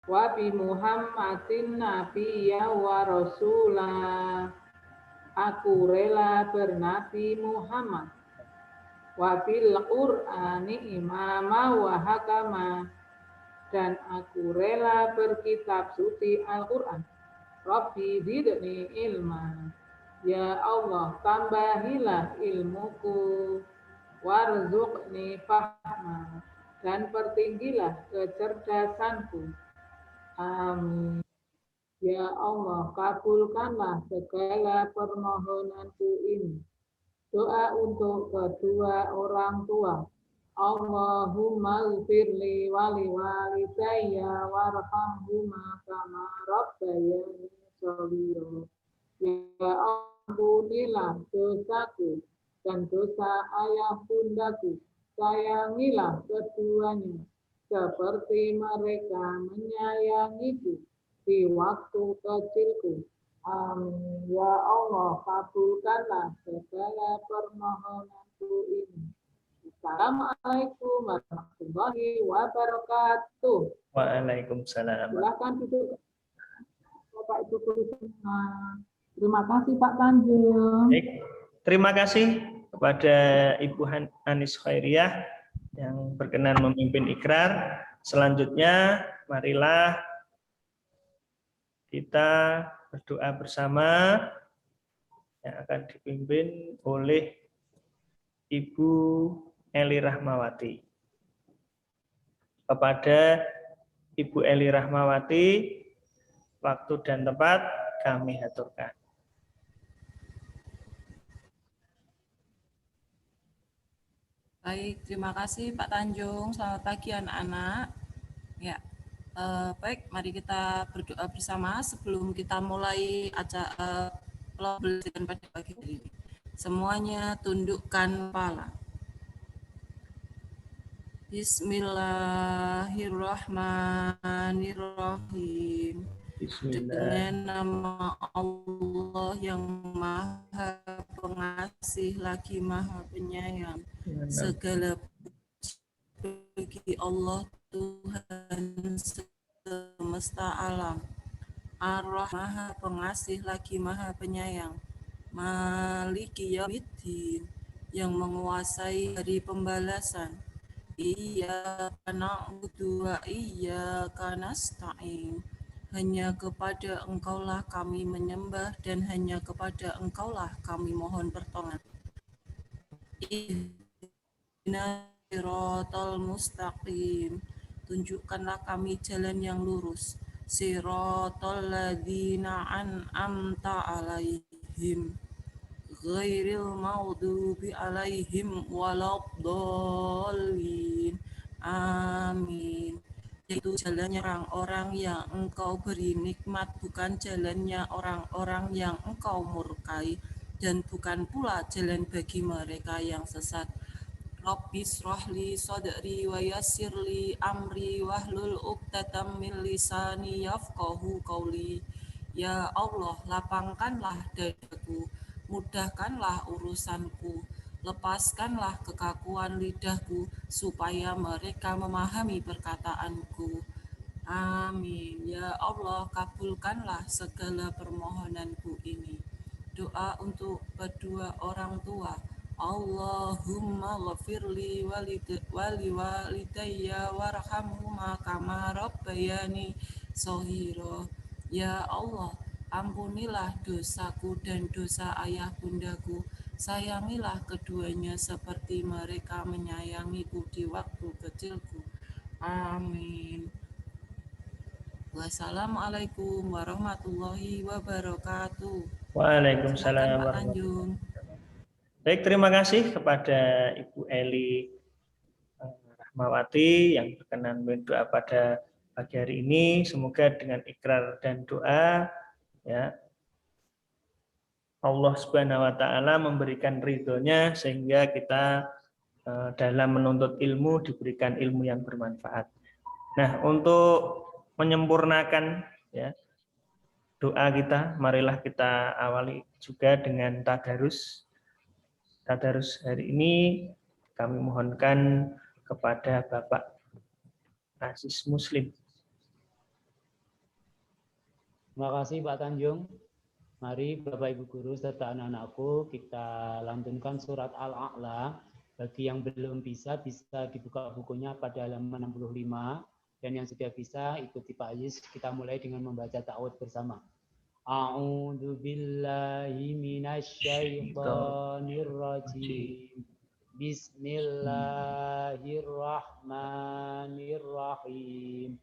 wa bi Muhammadin nabiyya wa rasula. Aku rela bernabi Muhammad wa bil Qur'ani imama wa hakama, dan aku rela berkitab suci Al-Quran. Rabbi zidni ilma, ya Allah tambahilah ilmuku, warzuqni fahma, dan pertinggilah kecerdasanku. Amin. Ya Allah, kabulkanlah segala permohonanku ini. Doa untuk kedua orang tua. Allahumma gfirli wali walidayya warhamhuma kama rabbayani shaghira. Ya ampunilah dosaku dan dosa ayah bundaku. Sayangilah keduanya seperti mereka menyayangiku di waktu kecilku. Amin. Ya Allah, kabulkanlah segala permohonanku ini. Assalamualaikum warahmatullahi wabarakatuh. Waalaikumsalam. Silakan duduk, Bapak Ibu guru semua. Terima kasih Pak Tanjung. Baik, terima kasih kepada Ibu Anis Khairiyah yang berkenan memimpin ikrar. Selanjutnya, marilah kita berdoa bersama yang akan dipimpin oleh Ibu Eli Rahmawati. Kepada Ibu Eli Rahmawati, waktu dan tempat kami aturkan. Baik, terima kasih Pak Tanjung. Selamat pagi anak-anak. Ya, baik, mari kita berdoa bersama sebelum kita mulai acara pelajaran pada pagi hari ini. Semuanya tundukkan kepala. Bismillahirrahmanirrahim. Dengan nama Allah yang Maha Pengasih lagi Maha Penyayang, segala bagi Allah Tuhan semesta alam. Ar-Rahman, Maha Pengasih lagi Maha Penyayang. Maliki Yaumiddin, yang menguasai hari pembalasan. Iyyaka na'budu wa iyyaka nasta'in. Hanya kepada Engkaulah kami menyembah dan hanya kepada Engkaulah kami mohon pertolongan. Ihdinas siratal mustaqim. Tunjukkanlah kami jalan yang lurus. Siratal ladzina an'amta alaihim. Ghairil maghdubi alaihim waladdallin. Amin. Yaitu jalannya orang-orang yang Engkau beri nikmat, bukan jalannya orang-orang yang Engkau murkai, dan bukan pula jalan bagi mereka yang sesat. Rabbis rohli sadri wa yassirli amri wahlul uqdatam min lisani yafqahu qawli. Ya Allah, lapangkanlah dadaku, mudahkanlah urusanku, lepaskanlah kekakuan lidahku, supaya mereka memahami perkataanku. Amin. Ya Allah, kabulkanlah segala permohonanku ini. Doa untuk kedua orang tua. Allahumma ghafirli wali walidayya warhamhuma kama rabbayani shaghira. Ya Allah, ampunilah dosaku dan dosa ayah bundaku. Sayangilah keduanya seperti mereka menyayangiku di waktu kecilku. Amin. Wassalamualaikum warahmatullahi wabarakatuh. Waalaikumsalam Pak Tanjung. Baik, terima kasih kepada Ibu Eli Rahmawati yang berkenan berdoa pada pagi hari ini. Semoga dengan ikrar dan doa, ya, Allah Subhanahu wa Ta'ala memberikan ridhonya sehingga kita dalam menuntut ilmu diberikan ilmu yang bermanfaat. Nah, untuk menyempurnakan, ya, doa kita, marilah kita awali juga dengan tadarus. Tadarus hari ini kami mohonkan kepada Bapak Aziz Muslim Terima kasih Pak Tanjung. Mari Bapak Ibu Guru serta anak-anakku kita lantunkan surat Al-A'la. Bagi yang belum bisa dibuka bukunya pada halaman 65. Dan yang sudah bisa ikuti Pak Aziz. Kita mulai dengan membaca ta'awudz bersama. A'udzu billahi minasyaitonir rajim. Bismillahirrahmanirrahim.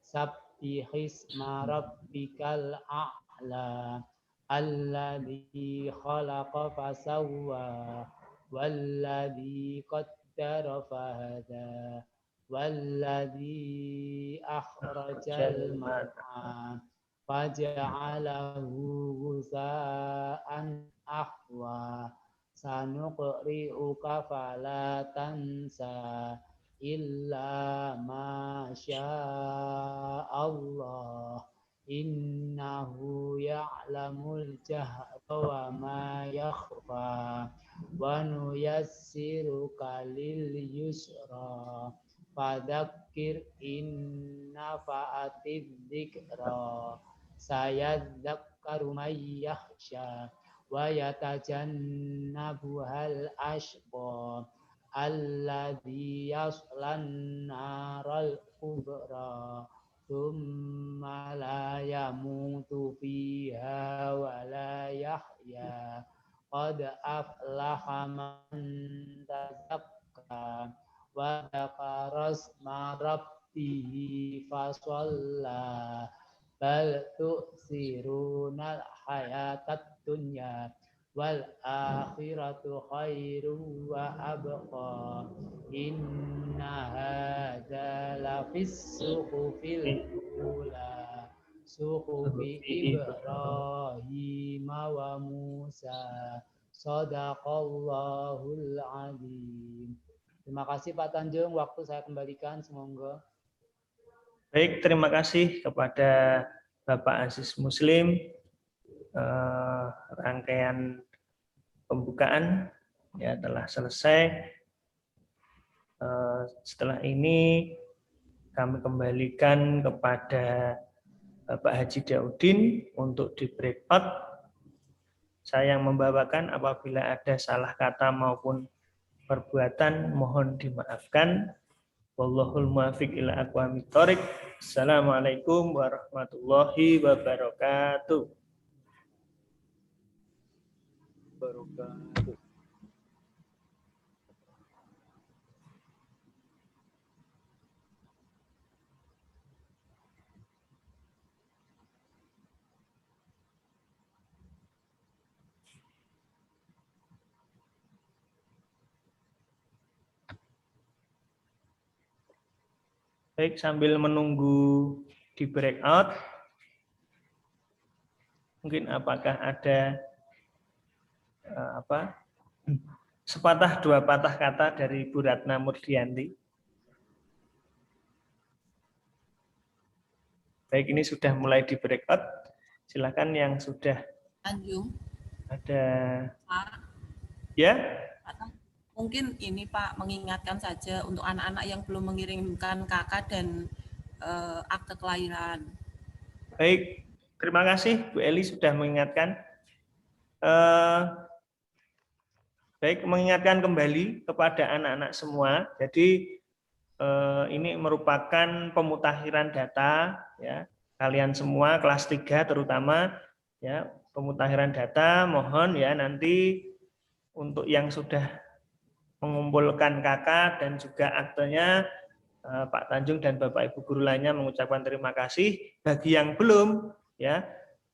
Sabbihisma rabbikal a'la. Alladzi khalaqa fasawwa. Walladzi qaddara fahada. Walladzi akhrajal mar'a. Faja'alahu ghusa'an ahwa. Sanuqri'uka fala tansa illa ma sya'allah. Innahu ya'lamul jahra wa ma yakhfa. Wa nuyassiruka lil yusra. Fadzakir in nafa'atidz dzikra. Sayadzakkaru may yakhsha wa yatajannabuhal ashqa alladzi yaslan naral kubra tsumma la yamutu fiha wa la yahya qad aflaha man tazakka wa dzakara isma rabbih fasalla bal tu'siruna hayatat dunya wal akhiratu khairu wa abqa. Inna hadza lafis suhufil ula suhufi Ibrahim wa Musa. Shadaqallahul azim. Terima kasih Pak Tanjung, waktu saya kembalikan, semoga. Baik, terima kasih kepada Bapak Aziz Muslim. Rangkaian pembukaan ya telah selesai. Setelah ini kami kembalikan kepada Bapak Haji Daudin untuk di breakout. Saya yang membawakan, apabila ada salah kata maupun perbuatan mohon dimaafkan. Wallahul muwaffiq ila aqwamit thoriq. Assalamualaikum warahmatullahi wabarakatuh. Baik, sambil menunggu di breakout, mungkin apakah ada sepatah dua patah kata dari Bu Ratna Murdianti? Baik, ini sudah mulai di breakout. Silakan yang sudah Tanjung. ada. Pak. Ya. Mungkin ini Pak, mengingatkan saja untuk anak-anak yang belum mengirimkan KK dan akte kelahiran. Baik, terima kasih Bu Eli sudah mengingatkan. Baik, mengingatkan kembali kepada anak-anak semua. Jadi ini merupakan pemutakhiran data, ya. Kalian semua kelas 3 terutama, ya, pemutakhiran data. Mohon ya nanti untuk yang sudah mengumpulkan KK dan juga aktenya, Pak Tanjung dan Bapak Ibu guru lainnya mengucapkan terima kasih. Bagi yang belum, ya,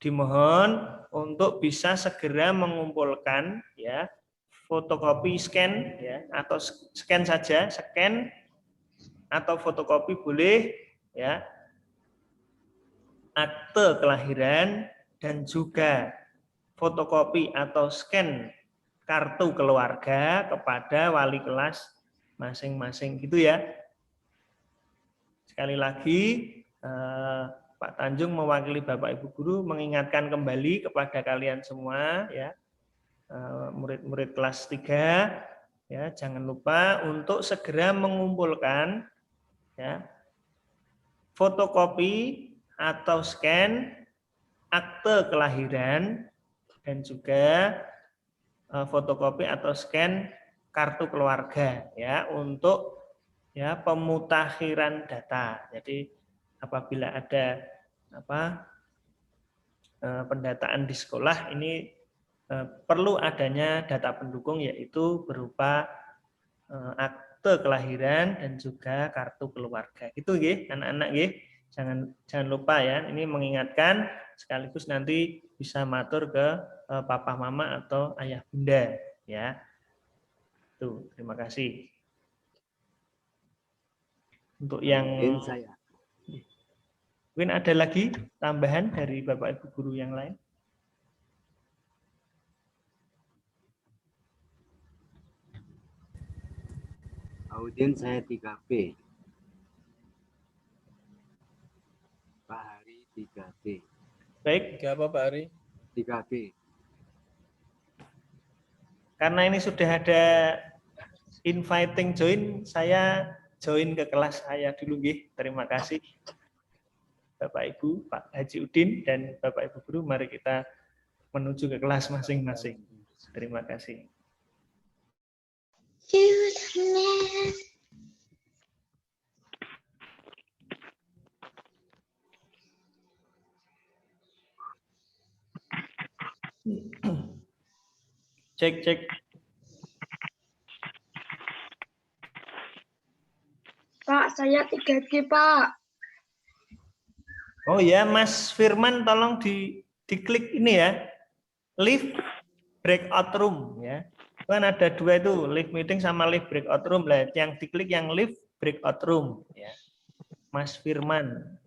dimohon untuk bisa segera mengumpulkan, ya, fotokopi scan, ya, atau scan saja, scan atau fotokopi boleh, ya, akte kelahiran dan juga fotokopi atau scan kartu keluarga kepada wali kelas masing-masing, gitu ya. Sekali lagi Pak Tanjung mewakili Bapak Ibu guru mengingatkan kembali kepada kalian semua, ya, murid-murid kelas 3, ya, jangan lupa untuk segera mengumpulkan, ya, fotokopi atau scan akte kelahiran dan juga fotokopi atau scan kartu keluarga ya untuk ya pemutakhiran data. Jadi apabila ada pendataan di sekolah ini perlu adanya data pendukung yaitu berupa akte kelahiran dan juga kartu keluarga. Itu nggih anak-anak nggih. Jangan lupa ya. Ini mengingatkan sekaligus nanti bisa matur ke papa mama atau ayah bunda ya. Tuh, terima kasih. Untuk yang mungkin ada lagi tambahan dari Bapak Ibu guru yang lain? Audien saya 3B. Pak Hari 3B. Baik, Tiga apa Pak Ari? 3B. karena ini sudah ada inviting join, saya join ke kelas saya dulu nggih. Terima kasih Bapak Ibu, Pak Haji Udin dan Bapak Ibu guru, mari kita menuju ke kelas masing-masing. Terima kasih. Cek. Pak, saya 3G, Pak. Oh ya, Mas Firman tolong diklik ini ya. Live breakout room ya. Kan ada dua itu, live meeting sama live breakout room lah. Yang diklik yang live breakout room ya. Mas Firman.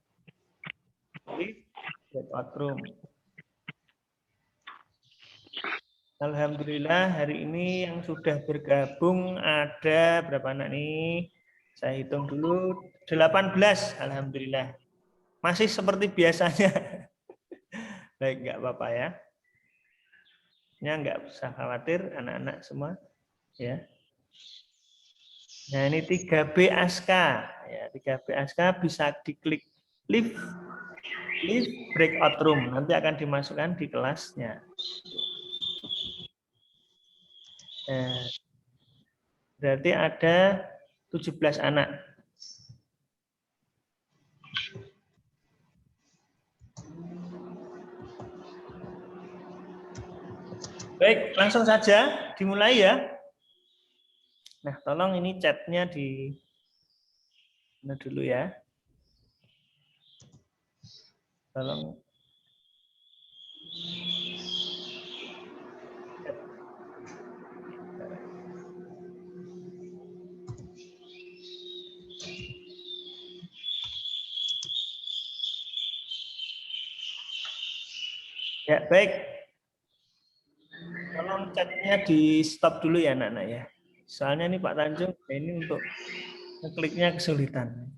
Live breakout room. Alhamdulillah hari ini yang sudah bergabung ada berapa anak nih? Saya hitung dulu 18. Alhamdulillah. Masih seperti biasanya. Baik, enggak apa-apa ya. Ya enggak usah khawatir anak-anak semua ya. Nah, ini 3B Aska ya, 3B Aska bisa diklik live breakout room. Nanti akan dimasukkan di kelasnya. Nah, berarti ada 17 anak. Baik, langsung saja dimulai ya. Nah, tolong ini chatnya di mana dulu ya. Tolong. Ya, baik. Tolong chatnya di stop dulu ya anak-anak ya. Soalnya ini Pak Tanjung ini untuk ngekliknya kesulitan.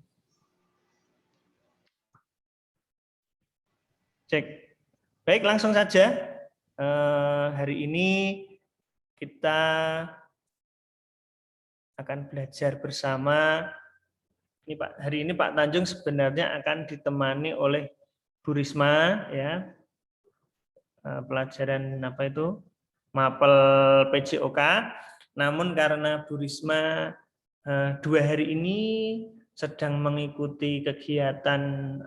Cek. Baik, langsung saja. Hari ini kita akan belajar bersama. Ini Pak, hari ini Pak Tanjung sebenarnya akan ditemani oleh Bu Risma ya. Pelajaran apa itu? Mapel PJOK. Namun karena Bu Risma 2 hari ini sedang mengikuti kegiatan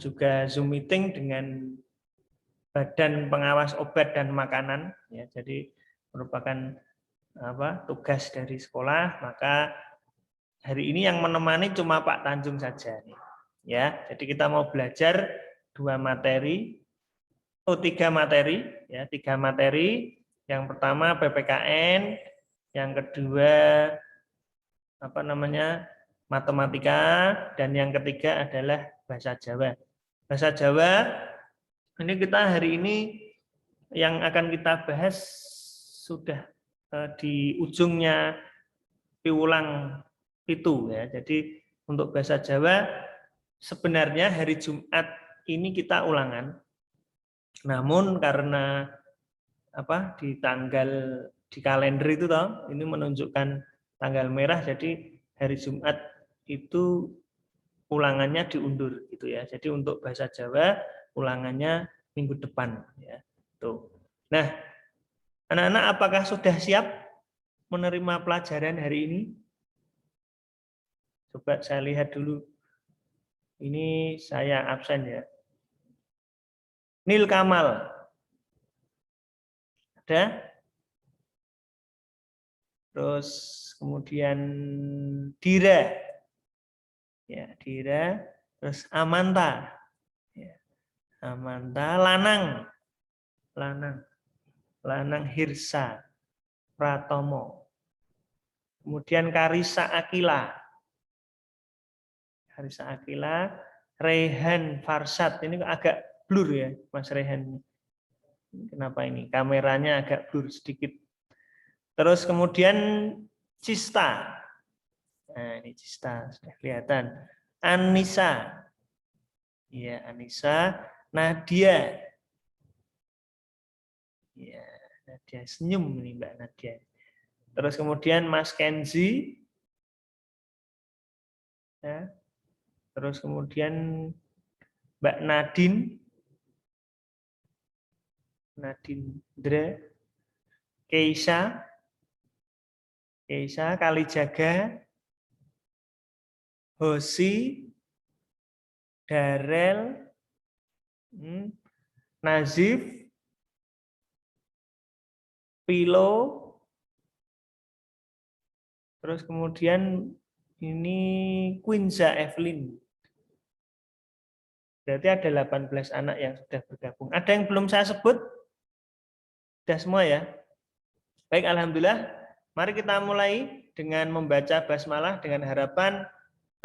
juga Zoom meeting dengan Badan Pengawas Obat dan Makanan ya, jadi merupakan tugas dari sekolah, maka hari ini yang menemani cuma Pak Tanjung saja nih ya. Jadi kita mau belajar 3 materi ya, 3 materi. Yang pertama PPKN, yang kedua matematika, dan yang ketiga adalah bahasa Jawa. Bahasa Jawa ini kita hari ini yang akan kita bahas sudah di ujungnya piwulang itu ya. Jadi untuk bahasa Jawa sebenarnya hari Jumat ini kita ulangan. Namun karena di kalender itu ini menunjukkan tanggal merah, jadi hari Jumat itu ulangannya diundur gitu ya. Jadi untuk bahasa Jawa ulangannya minggu depan ya. Tuh. Nah, anak-anak apakah sudah siap menerima pelajaran hari ini? Coba saya lihat dulu. Ini saya absen ya. Nil Kamal. Ada? Terus kemudian Dira. Ya, Dira. Terus Amanta. Ya. Amanta, Lanang. Lanang Hirsa. Pratomo. Kemudian Karisa Akila. Rehan Farsad. Ini agak blur ya, Mas Rehan. Kenapa ini? Kameranya agak blur sedikit. Terus kemudian Cista. Nah, ini Cista sudah kelihatan. Anissa. Ya, Anissa. Nadia. Ya, Nadia senyum nih Mbak Nadia. Terus kemudian Mas Kenzi. Ya. Terus kemudian Mbak Nadine. Nadindra. Keisha Kalijaga. Hosi. Darel. Nazif. Pilo. Terus kemudian ini Quinza Evelyn. Berarti ada 18 anak yang sudah bergabung. Ada yang belum saya sebut? Sudah semua ya? Baik, alhamdulillah. Mari kita mulai dengan membaca basmalah dengan harapan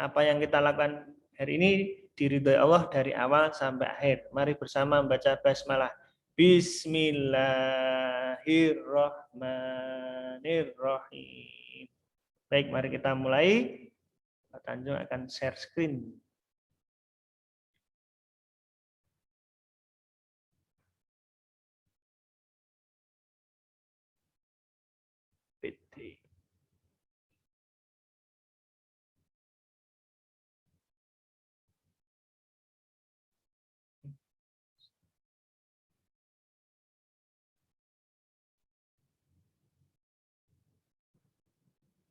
apa yang kita lakukan hari ini diridhoi Allah dari awal sampai akhir. Mari bersama membaca basmalah. Bismillahirrahmanirrahim. Baik, mari kita mulai. Pak Tanjung akan share screen. PT.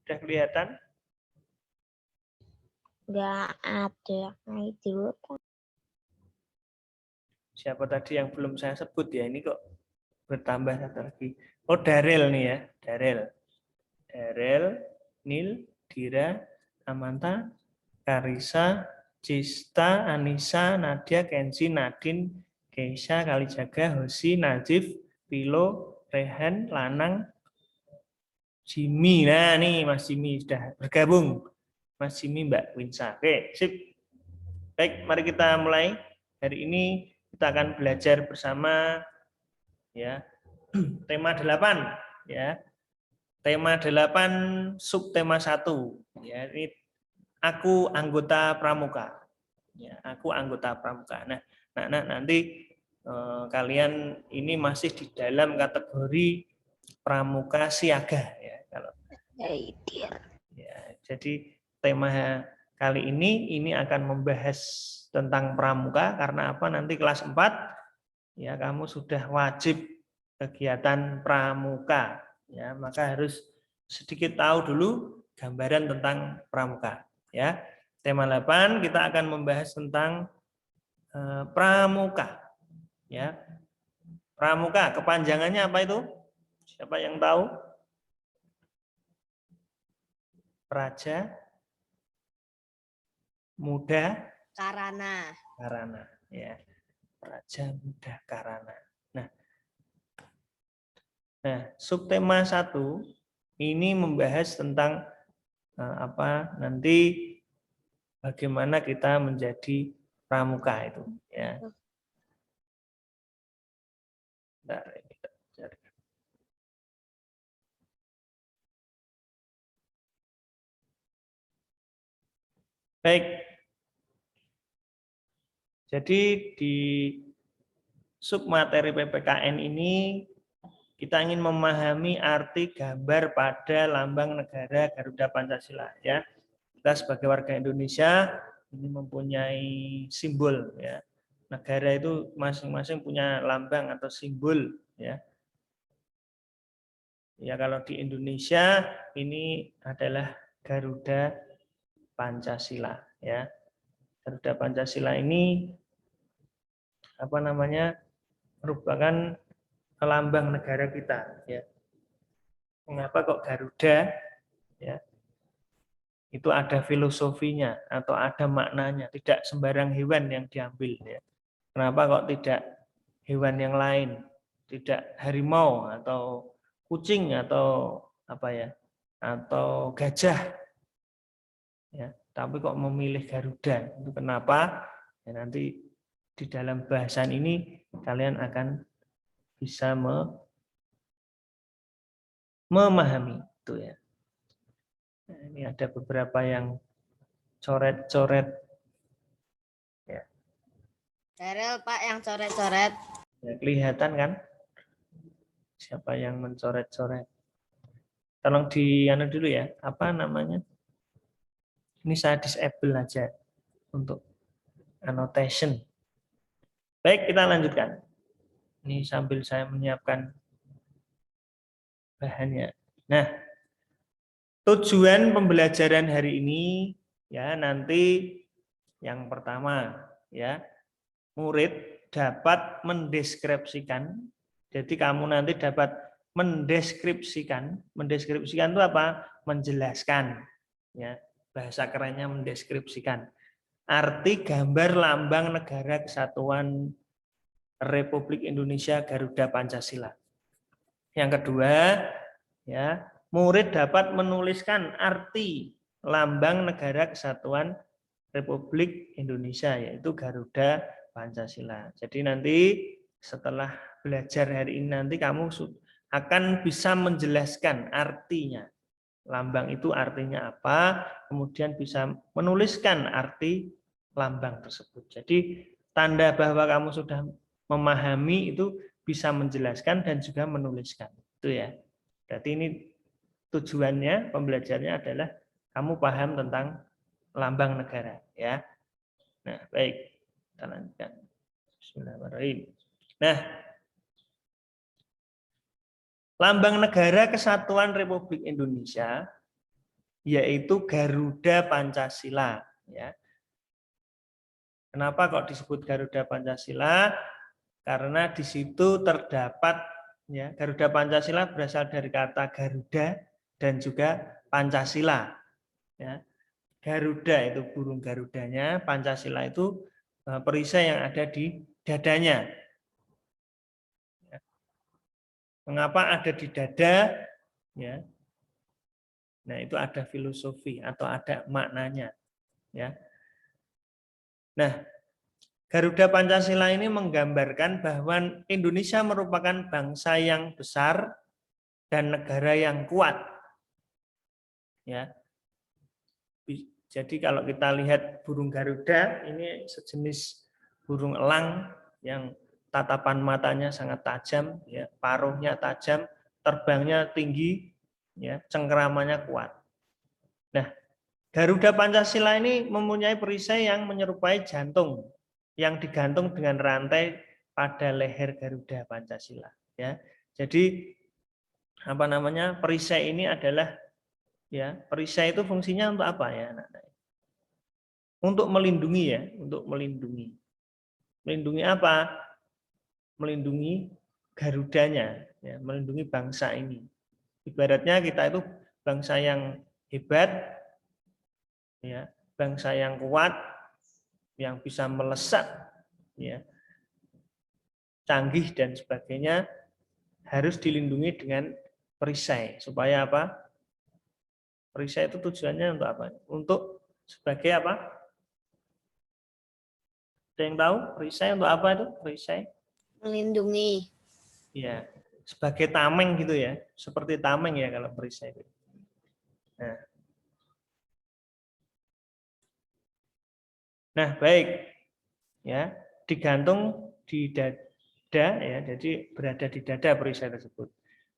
Sudah kelihatan? Nggak ada itu. Siapa tadi yang belum saya sebut ya? Ini kok bertambah satu lagi. Oh, Darel nih ya. Darel, Nil, Dira, Amanta, Karisa, Cista, Anissa, Nadia, Kenzi, Nadine, Keisha, Kalijaga, Hosi, Najif, Pilo, Rehan, Lanang, Jimmy. Nah, nih Mas Jimmy sudah bergabung. Mas Jimmy, Mbak Winsa. Oke, sip. Baik, mari kita mulai. Hari ini kita akan belajar bersama ya. Tema 8 ya. Tema 8 subtema 1 ya. Ini aku anggota pramuka. Ya, aku anggota pramuka. Nah, nanti kalian ini masih di dalam kategori pramuka siaga ya kalau. Ya, jadi tema kali ini akan membahas tentang pramuka karena apa? Nanti kelas 4 ya kamu sudah wajib kegiatan pramuka ya, maka harus sedikit tahu dulu gambaran tentang pramuka ya. Tema 8 kita akan membahas tentang pramuka ya. Pramuka kepanjangannya apa itu? Siapa yang tahu? Praja Muda Karana. ya. Praja Muda Karana. Nah, subtema 1 ini membahas tentang nanti bagaimana kita menjadi pramuka itu ya. Bentar, kita cari. Baik. Jadi di submateri PPKN ini kita ingin memahami arti gambar pada lambang negara Garuda Pancasila ya. Kita sebagai warga Indonesia ini mempunyai simbol ya. negara itu masing-masing punya lambang atau simbol, ya. Ya, kalau di Indonesia ini adalah Garuda Pancasila, ya. Garuda Pancasila ini apa namanya? Merupakan lambang negara kita, ya. Mengapa kok Garuda, ya? Itu ada filosofinya atau ada maknanya, tidak sembarang hewan yang diambil, ya. Kenapa kok tidak hewan yang lain, tidak harimau atau kucing atau apa ya, atau gajah, ya, tapi kok memilih Garuda? Itu kenapa? Ya, nanti di dalam bahasan ini kalian akan bisa memahami itu, ya. Nah, ini ada beberapa yang coret-coret, ya. Daryl, Pak, yang coret-coret. Ya, kelihatan kan siapa yang mencoret-coret. Tolong di anu dulu ya, apa namanya? Ini saya disable aja untuk annotation. Baik, kita lanjutkan. Ini sambil saya menyiapkan bahannya. Nah, tujuan pembelajaran hari ini, ya, nanti yang pertama, ya, murid dapat mendeskripsikan. Jadi kamu nanti dapat mendeskripsikan. Mendeskripsikan itu apa? Menjelaskan, ya. Bahasa kerennya mendeskripsikan. Arti gambar lambang Negara Kesatuan Republik Indonesia Garuda Pancasila. Yang kedua, ya, murid dapat menuliskan arti lambang Negara Kesatuan Republik Indonesia, yaitu Garuda Pancasila. Jadi nanti setelah belajar hari ini nanti kamu akan bisa menjelaskan artinya. Lambang itu artinya apa, kemudian bisa menuliskan arti lambang tersebut. Jadi tanda bahwa kamu sudah memahami itu bisa menjelaskan dan juga menuliskan. Itu ya. Berarti ini tujuannya, pembelajarannya adalah kamu paham tentang lambang negara, ya. Nah, baik. Kita lanjutkan. Bismillahirrahmanirrahim. Nah, lambang Negara Kesatuan Republik Indonesia yaitu Garuda Pancasila, ya. Kenapa kok disebut Garuda Pancasila? Karena di situ terdapat, ya, Garuda Pancasila berasal dari kata Garuda dan juga Pancasila, ya. Garuda itu burung Garudanya, Pancasila itu perisai yang ada di dadanya. Mengapa ada di dada? Ya. Nah, itu ada filosofi atau ada maknanya, ya. Nah, Garuda Pancasila ini menggambarkan bahwa Indonesia merupakan bangsa yang besar dan negara yang kuat. Ya. Jadi kalau kita lihat burung Garuda, ini sejenis burung elang yang tatapan matanya sangat tajam, ya, paruhnya tajam, terbangnya tinggi, ya, cengkeramannya kuat. Nah, Garuda Pancasila ini mempunyai perisai yang menyerupai jantung yang digantung dengan rantai pada leher Garuda Pancasila, ya. Jadi apa namanya? Perisai ini adalah, ya, perisai itu fungsinya untuk apa, ya, anak-anak? Untuk melindungi, ya, untuk melindungi. Melindungi apa? Melindungi Garudanya, ya, melindungi bangsa ini. Ibaratnya kita itu bangsa yang hebat, ya, bangsa yang kuat, yang bisa melesat, ya, canggih dan sebagainya, harus dilindungi dengan perisai. Supaya apa? Perisai itu tujuannya untuk apa? Untuk sebagai apa? Ada yang tahu perisai untuk apa itu? Perisai? Melindungi. Ya, sebagai tameng gitu, ya. Seperti tameng, ya, kalau perisai itu. Nah, baik, ya, digantung di dada, ya, jadi berada di dada perisai tersebut.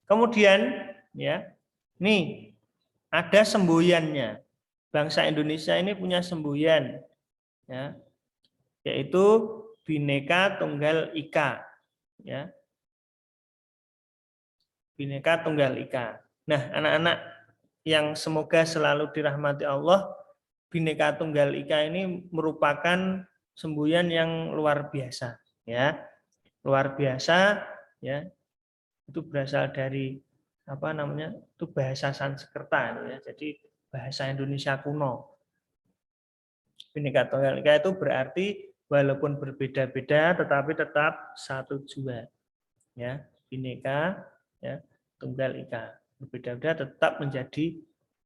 Kemudian, ya, nih ada semboyannya. Bangsa Indonesia ini punya semboyan, ya, yaitu Bhinneka Tunggal Ika, ya. Bhinneka Tunggal Ika. Nah, anak-anak yang semoga selalu dirahmati Allah, Bhinneka Tunggal Ika ini merupakan semboyan yang luar biasa, ya. Luar biasa, ya. Itu berasal dari apa namanya? Itu bahasa Sanskerta, ya. Jadi bahasa Indonesia kuno. Bhinneka Tunggal Ika itu berarti walaupun berbeda-beda tetapi tetap satu jua. Ya, Bhinneka, ya, Tunggal Ika. Berbeda-beda tetap menjadi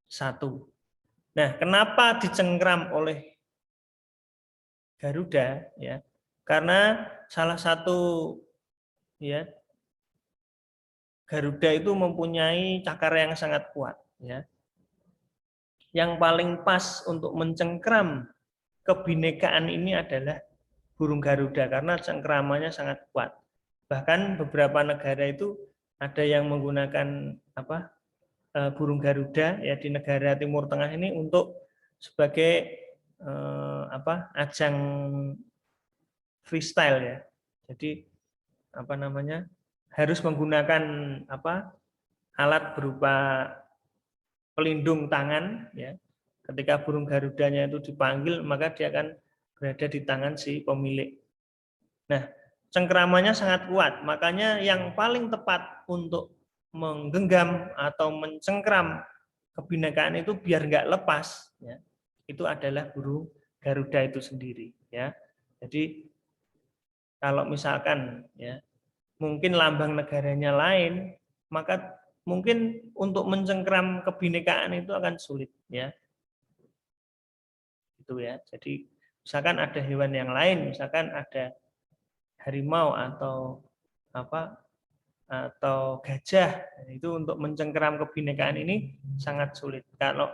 satu. Nah, kenapa dicengkram oleh Garuda, ya? Karena salah satu, ya, Garuda itu mempunyai cakar yang sangat kuat, ya. Yang paling pas untuk mencengkram kebinekaan ini adalah burung Garuda karena cengkramannya sangat kuat. Bahkan beberapa negara itu ada yang menggunakan burung Garuda, ya, di negara Timur Tengah ini untuk sebagai ajang freestyle, ya. Jadi harus menggunakan alat berupa pelindung tangan, ya. Ketika burung Garudanya itu dipanggil, maka dia akan berada di tangan si pemilik. Nah, cengkramannya sangat kuat, makanya yang paling tepat untuk menggenggam atau mencengkram kebinekaan itu biar nggak lepas, ya, itu adalah burung Garuda itu sendiri, ya. Jadi kalau misalkan, ya, mungkin lambang negaranya lain, maka mungkin untuk mencengkram kebinekaan itu akan sulit, ya. Itu, ya. Jadi misalkan ada hewan yang lain, misalkan ada harimau atau gajah, itu untuk mencengkeram kebinekaan ini sangat sulit. Kalau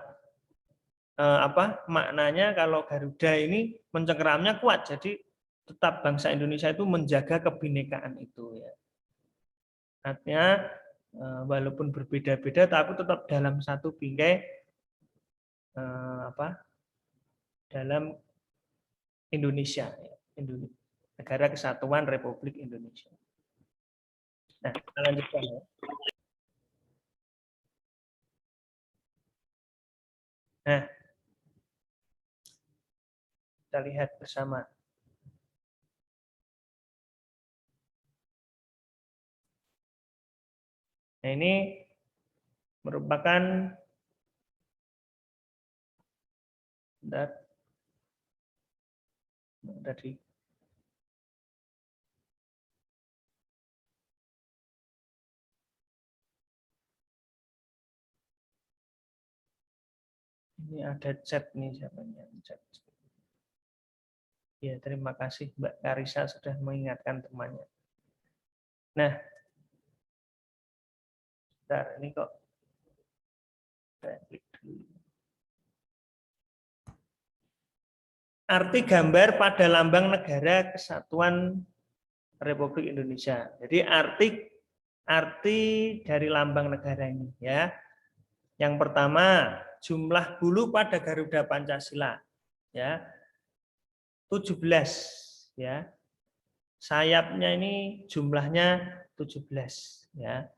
maknanya kalau Garuda ini mencengkeramnya kuat, jadi tetap bangsa Indonesia itu menjaga kebinekaan itu, ya. Artinya walaupun berbeda-beda tapi tetap dalam satu bingkai dalam Indonesia, ya. Negara Kesatuan Republik Indonesia. Nah, kita lanjutkan, ya. Nah, kita lihat bersama. Nah, ini merupakan tadi ini ada chat nih, siapa yang chat? Ya, terima kasih Mbak Karisa sudah mengingatkan temannya. Nah, bentar, ini kok saya klik dulu. Arti gambar pada lambang negara Kesatuan Republik Indonesia. Jadi arti dari lambang negara ini, ya. Yang pertama, jumlah bulu pada Garuda Pancasila, ya. 17, ya. Sayapnya ini jumlahnya 17, ya.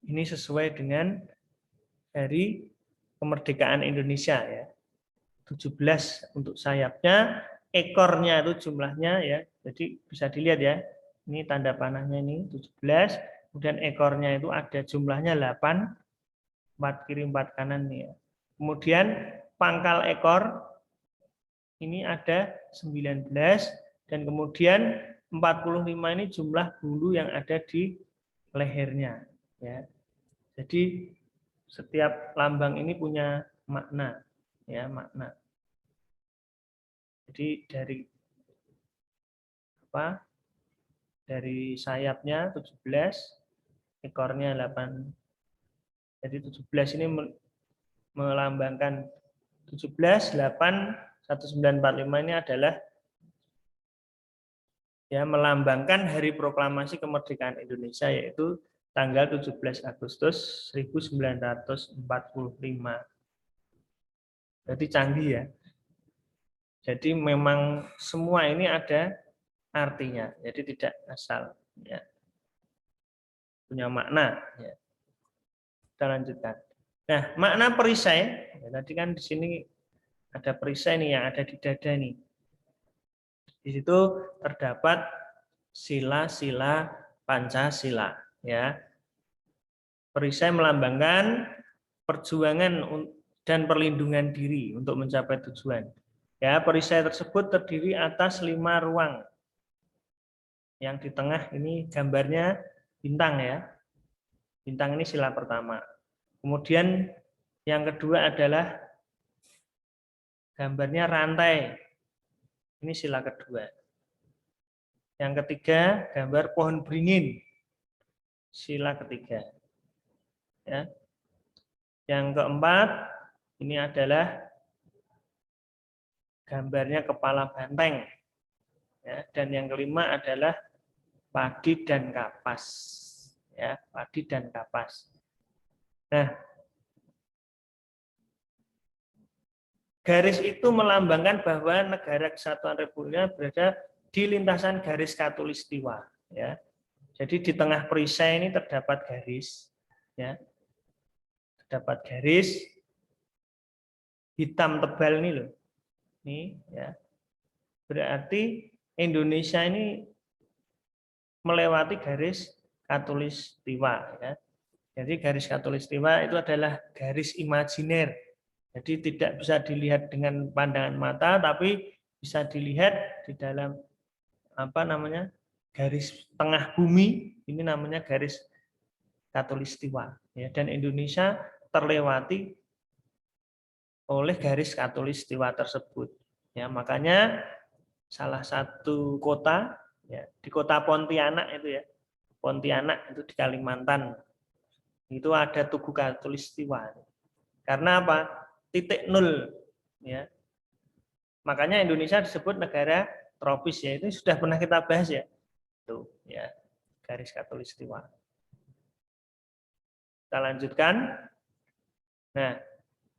Ini sesuai dengan hari kemerdekaan Indonesia, ya. 17 untuk sayapnya, ekornya itu jumlahnya, ya. Jadi bisa dilihat, ya. Ini tanda panahnya ini 17, kemudian ekornya itu ada jumlahnya 8, 4 kiri 4 kanan nih, ya. Kemudian pangkal ekor ini ada 19 dan kemudian 45 ini jumlah bulu yang ada di lehernya, ya. Jadi setiap lambang ini punya makna, ya, makna. Jadi dari sayapnya 17, ekornya 8. Jadi 17 ini melambangkan 17, 8, 1945 ini adalah, ya, melambangkan hari proklamasi kemerdekaan Indonesia, yaitu tanggal 17 Agustus 1945. Berarti canggih, ya. Jadi memang semua ini ada artinya, jadi tidak asal, ya. Punya makna. Ya. Kita lanjutkan. Nah, makna perisai, ya, tadi kan di sini ada perisai nih yang ada di dada nih. Di situ terdapat sila-sila Pancasila, ya. Perisai melambangkan perjuangan dan perlindungan diri untuk mencapai tujuan. Ya, perisai tersebut terdiri atas 5 ruang. Yang di tengah ini gambarnya bintang, ya. Bintang ini sila pertama. Kemudian yang kedua adalah gambarnya rantai. Ini sila kedua. Yang ketiga gambar pohon beringin. Sila ketiga. Ya. Yang keempat ini adalah gambarnya kepala banteng. Ya, dan yang kelima adalah padi dan kapas. Ya, padi dan kapas. Nah, garis itu melambangkan bahwa negara Kesatuan Republik berada di lintasan garis khatulistiwa. Ya, jadi di tengah perisai ini terdapat garis. Ya, terdapat garis hitam tebal ini loh. Ini, ya. Berarti Indonesia ini melewati garis khatulistiwa, ya. Jadi garis khatulistiwa itu adalah garis imajiner. Jadi tidak bisa dilihat dengan pandangan mata, tapi bisa dilihat di dalam garis tengah bumi. Ini namanya garis khatulistiwa. Ya, dan Indonesia terlewati oleh garis khatulistiwa tersebut. Ya, makanya salah satu kota, ya, di kota Pontianak itu, ya, Pontianak itu di Kalimantan, itu ada Tugu Khatulistiwa. Karena apa? Titik nol. Ya. Makanya Indonesia disebut negara tropis, ya. Itu sudah pernah kita bahas, ya. Tuh, ya, garis khatulistiwa. Kita lanjutkan. Nah,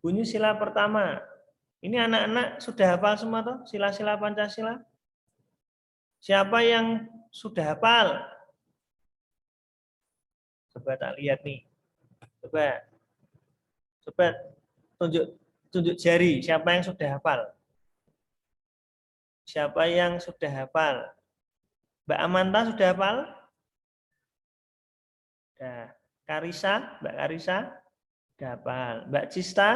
bunyi sila pertama. Ini anak-anak sudah hafal semua toh? Sila-sila Pancasila? Siapa yang sudah hafal? Coba tak lihat nih. Coba tunjuk jari. Siapa yang sudah hafal? Siapa yang sudah hafal? Mbak Amanta sudah hafal? Nah, Karisa, Mbak Karisa sudah hafal. Mbak Cista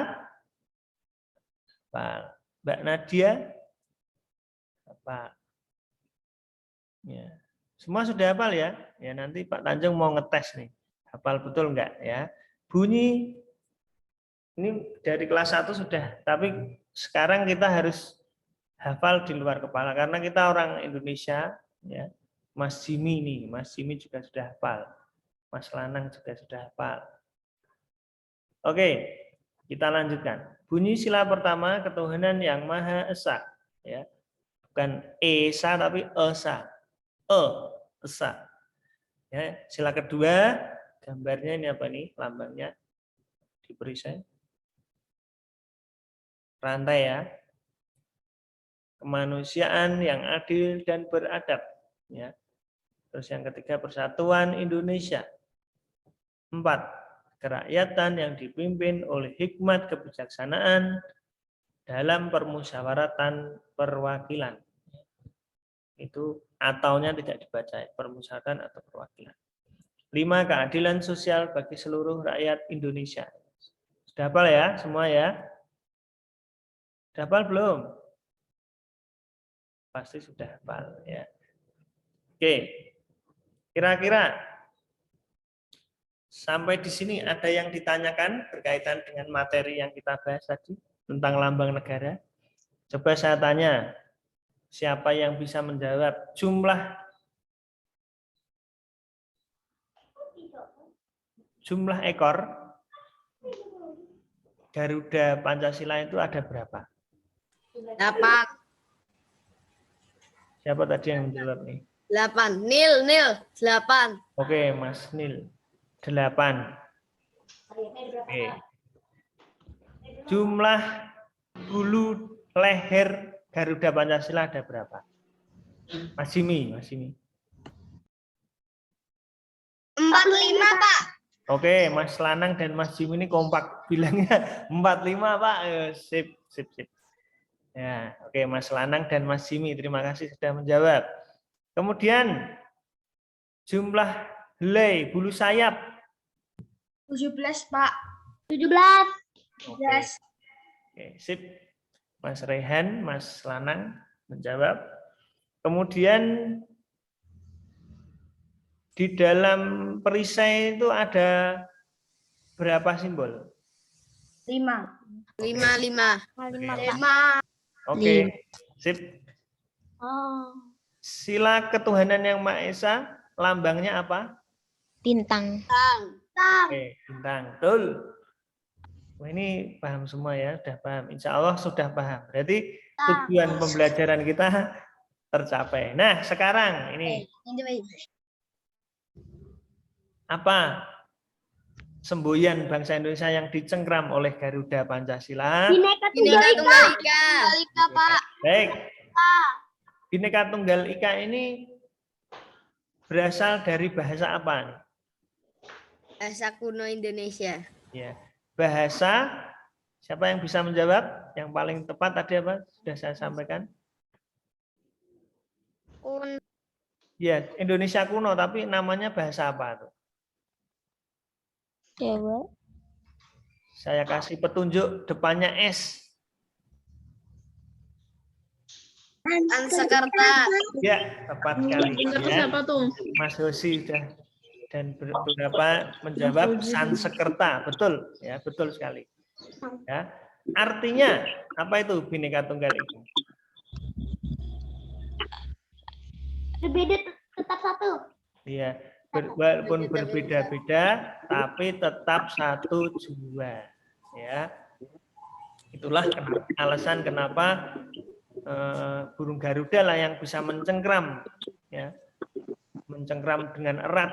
hafal. Mbak Nadia hafal. Ya. Semua sudah hafal, ya? Ya, nanti Pak Tanjung mau ngetes nih. Hafal betul enggak, ya? Bunyi ini dari kelas 1 sudah, tapi sekarang kita harus hafal di luar kepala karena kita orang Indonesia, ya. Mas Jimmy nih, Mas Jimmy juga sudah hafal. Mas Lanang juga sudah hafal. Oke, kita lanjutkan. Bunyi sila pertama, ketuhanan yang Maha Esa, ya. Bukan Esa tapi Esa. Esa. Ya, sila kedua, gambarnya ini apa nih? Lambangnya di perisai. Rantai, ya. Kemanusiaan yang adil dan beradab, ya. Terus yang ketiga, persatuan Indonesia. 4, kerakyatan yang dipimpin oleh hikmat kebijaksanaan dalam permusyawaratan perwakilan. Itu ataunya tidak dibaca, permusyawaratan atau perwakilan. 5, keadilan sosial bagi seluruh rakyat Indonesia. Sudah hafal, ya, semua, ya? Sudah hafal belum? Pasti sudah hafal, ya. Oke. Kira-kira sampai di sini ada yang ditanyakan berkaitan dengan materi yang kita bahas tadi tentang lambang negara? Coba saya tanya, siapa yang bisa menjawab jumlah ekor Garuda Pancasila itu ada berapa? 8. Siapa tadi yang menjawab nih? 8. Nil, 8. Oke, Mas Nil. 8. Oke. Jumlah bulu leher Garuda Pancasila ada berapa? Mas Jimmy. 45, Pak. Oke, Mas Lanang dan Mas Jimmy ini kompak bilangnya 45, Pak. Sip. Ya, oke, Mas Lanang dan Mas Jimmy, terima kasih sudah menjawab. Kemudian jumlah helai bulu sayap. 17, Pak. 17. Oke. Oke, sip. Mas Rehan, Mas Lanang menjawab. Kemudian di dalam perisai itu ada berapa simbol? 5. 5. Oke, sip. Oh. Sila ketuhanan yang Maha Esa, lambangnya apa? Bintang. Oke, bintang. Betul. Wah, ini paham semua ya, sudah paham. Insya Allah sudah paham. Berarti tujuan pembelajaran kita tercapai. Nah, sekarang ini apa semboyan bangsa Indonesia yang dicengkram oleh Garuda Pancasila? Bineka Tunggal Ika, Pak. Baik. Bineka Tunggal Ika ini berasal dari bahasa apa nih? Bahasa kuno Indonesia. Ya, bahasa, siapa yang bisa menjawab? Yang paling tepat tadi apa? Sudah saya sampaikan. Ya, Indonesia kuno, tapi namanya bahasa apa tuh? Jawa. Saya kasih petunjuk, depannya S. Sanskerta. Ya, tepat sekali. Ya. Siapa tuh? Mas Hosi sudah dan beberapa menjawab Sanskerta. Betul, ya, betul sekali. Ya. Artinya apa itu Bhinneka Tunggal Ika? Berbeda tetap satu. Iya, walaupun berbeda-beda tapi tetap satu jiwa. Ya. Itulah alasan kenapa burung Garuda lah yang bisa mencengkram, ya, mencengkram dengan erat,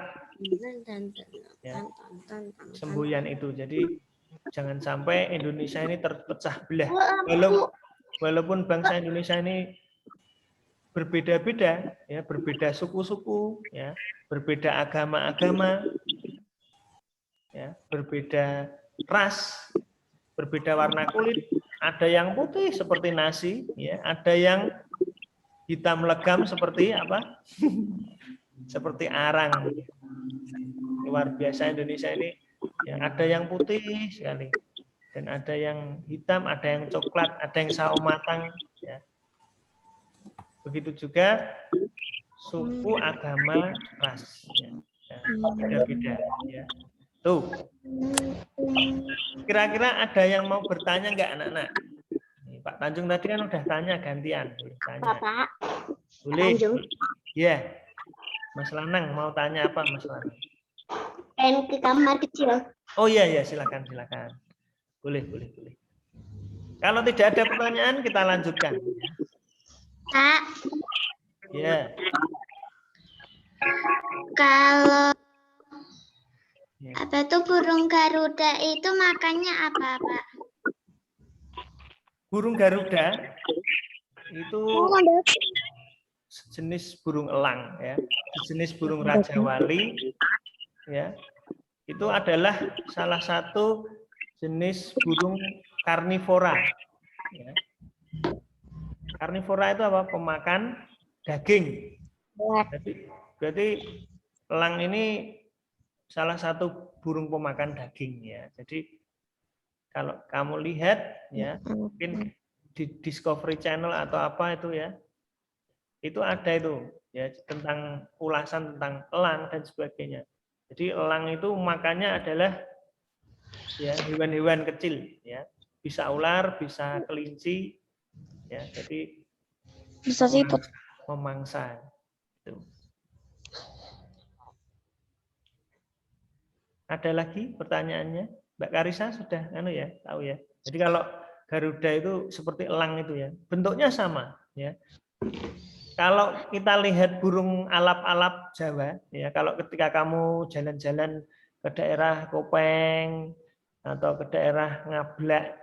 ya, semboyan itu. Jadi jangan sampai Indonesia ini terpecah belah. Walaupun bangsa Indonesia ini berbeda-beda, ya, berbeda suku-suku, ya, berbeda agama-agama, ya, berbeda ras, berbeda warna kulit. Ada yang putih seperti nasi, ya, ada yang hitam legam seperti apa? Seperti arang. Luar biasa Indonesia ini. Ya, ada yang putih sekali, dan ada yang hitam, ada yang coklat, ada yang sawo matang. Ya. Begitu juga suku, agama, ras. Ya. Beda-beda. Ya. Tuh. Kira-kira ada yang mau bertanya nggak anak-anak? Pak Tanjung tadi kan udah tanya gantian. Tanya. Bapak. Boleh. Tanjung. Iya. Mas Lanang mau tanya apa Mas Lanang? Pengen ke kamar kecil. Oh iya ya, silakan. Boleh. Kalau tidak ada pertanyaan kita lanjutkan. Pak, Ya. kalau Ya. apa tuh burung Garuda itu makannya apa, Pak? Burung Garuda itu sejenis burung elang, ya, sejenis burung Raja Wali, ya. Itu adalah salah satu jenis burung karnivora. Ya. Karnivora itu apa? Pemakan daging. Berarti elang ini salah satu burung pemakan daging, ya. Jadi kalau kamu lihat, ya, mungkin di Discovery Channel atau apa itu, ya, itu ada itu, ya, tentang ulasan tentang elang dan sebagainya. Jadi elang itu makannya adalah, ya, hewan-hewan kecil, ya, bisa ular, bisa kelinci, ya, jadi Bisa siput. memangsa. Itu. Ada lagi pertanyaannya? Mbak Karisa sudah ya, tahu ya. Jadi kalau Garuda itu seperti elang itu, ya. Bentuknya sama, ya. Kalau kita lihat burung alap-alap Jawa, ya, kalau ketika kamu jalan-jalan ke daerah Kopeng atau ke daerah Ngablak,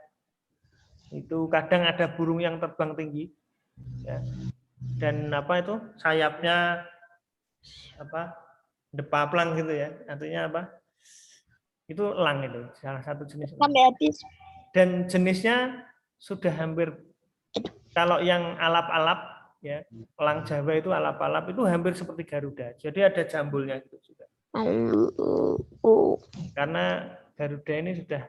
itu kadang ada burung yang terbang tinggi. Ya. Dan apa itu sayapnya apa depaplang gitu ya, artinya apa? Itu elang itu salah satu jenis elang. Sampai habis. Dan jenisnya sudah hampir, kalau yang alap-alap ya, elang Jawa itu alap-alap itu hampir seperti Garuda. Jadi ada jambulnya gitu juga. Karena Garuda ini sudah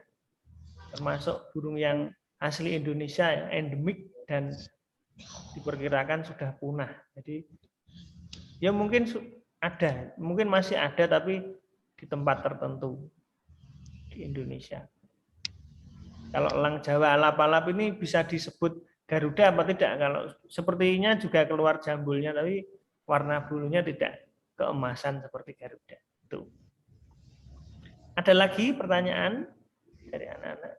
termasuk burung yang asli Indonesia ya, endemik dan diperkirakan sudah punah. Jadi ya mungkin ada, mungkin masih ada tapi di tempat tertentu di Indonesia. Kalau elang Jawa alap-alap ini bisa disebut Garuda apa tidak? Kalau sepertinya juga keluar jambulnya, tapi warna bulunya tidak keemasan seperti Garuda. Itu. Ada lagi pertanyaan dari anak-anak?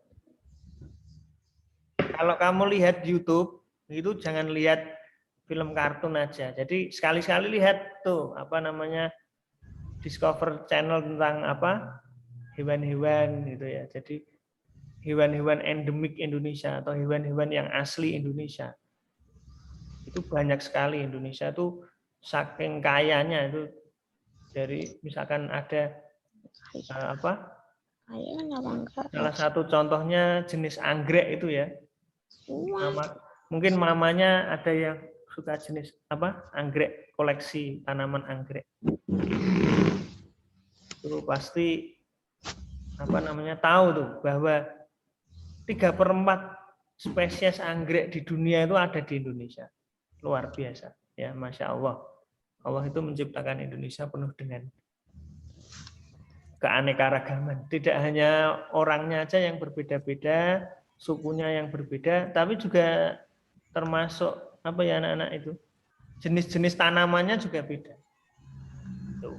Kalau kamu lihat YouTube, itu jangan lihat film kartun aja. Jadi sekali-sekali lihat tuh apa namanya Discover Channel tentang apa hewan-hewan gitu ya. Jadi hewan-hewan endemik Indonesia atau hewan-hewan yang asli Indonesia. Itu banyak sekali. Indonesia itu saking kayanya itu, dari misalkan ada apa? Salah satu contohnya jenis anggrek itu ya. Mungkin mamanya ada yang suka jenis apa? Anggrek, koleksi tanaman anggrek. Itu pasti apa namanya tahu tuh bahwa 3/4 spesies anggrek di dunia itu ada di Indonesia. Luar biasa ya, Masya Allah. Allah itu menciptakan Indonesia penuh dengan keanekaragaman. Tidak hanya orangnya aja yang berbeda-beda, sukunya yang berbeda, tapi juga termasuk apa ya anak-anak itu, jenis-jenis tanamannya juga beda. Tuh.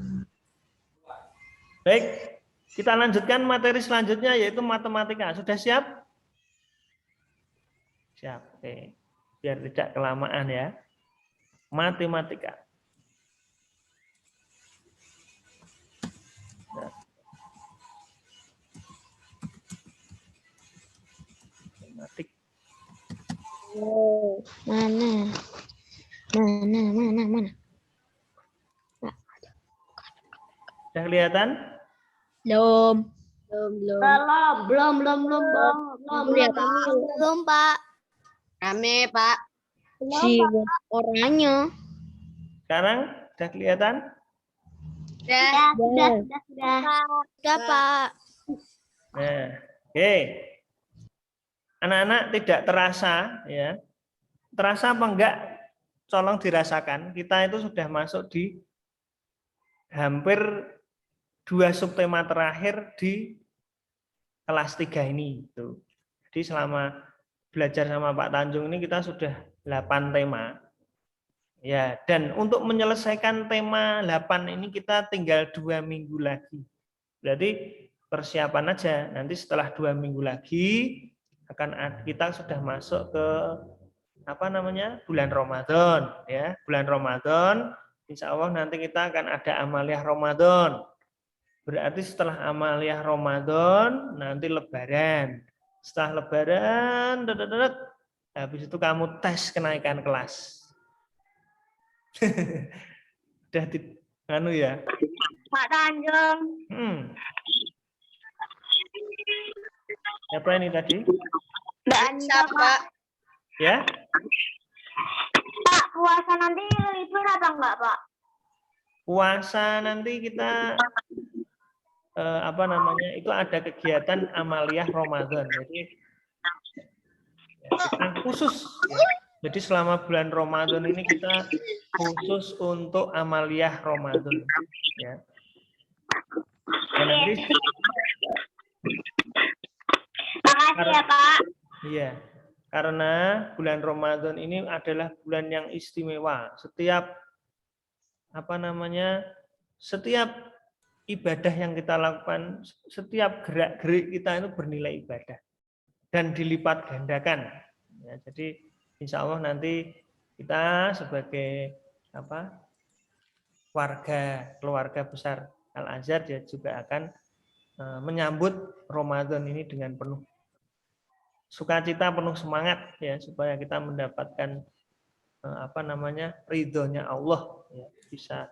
Baik, kita lanjutkan materi selanjutnya yaitu matematika. Sudah siap? Siap. Oke. Biar tidak kelamaan ya. Matematika. Nah. Matematik. Oh, mana? Sudah kelihatan? Belum, Pak. Rame, Pak. Si orangnya. Sekarang sudah kelihatan? Sudah, Pak. Nah, oke. Anak-anak tidak terasa ya. Terasa apa enggak? Tolong dirasakan. Kita itu sudah masuk di hampir 2 subtema terakhir di kelas 3 ini. Jadi selama belajar sama Pak Tanjung ini kita sudah 8 tema. Ya, dan untuk menyelesaikan tema 8 ini kita tinggal 2 minggu lagi. Berarti persiapan aja. Nanti setelah 2 minggu lagi kita sudah masuk ke apa namanya bulan Ramadan ya. Bulan Ramadan insya Allah nanti kita akan ada amaliyah Ramadan. Berarti setelah amaliyah Ramadan nanti Lebaran. Setelah Lebaran habis itu kamu tes kenaikan kelas. Udah anu ya Pak Tanjung. Siapa ini tadi? Mbak Anissa, Pak. Ya? Pak, puasa nanti libur apa enggak, Pak? Puasa nanti kita apa namanya? Itu ada kegiatan amaliyah Ramadan. Jadi kita khusus ya. Jadi selama bulan Ramadan ini kita khusus untuk amaliyah Ramadan ya. Dan nanti Makasih ya, Pak. iya. Karena bulan Ramadan ini adalah bulan yang istimewa. Setiap apa namanya? Setiap ibadah yang kita lakukan, setiap gerak-gerik kita itu bernilai ibadah dan dilipat gandakan. Ya, jadi insya Allah nanti kita sebagai apa? Keluarga besar Al-Azhar dia juga akan menyambut Ramadan ini dengan penuh sukacita, penuh semangat ya supaya kita mendapatkan ridhonya Allah, ya, bisa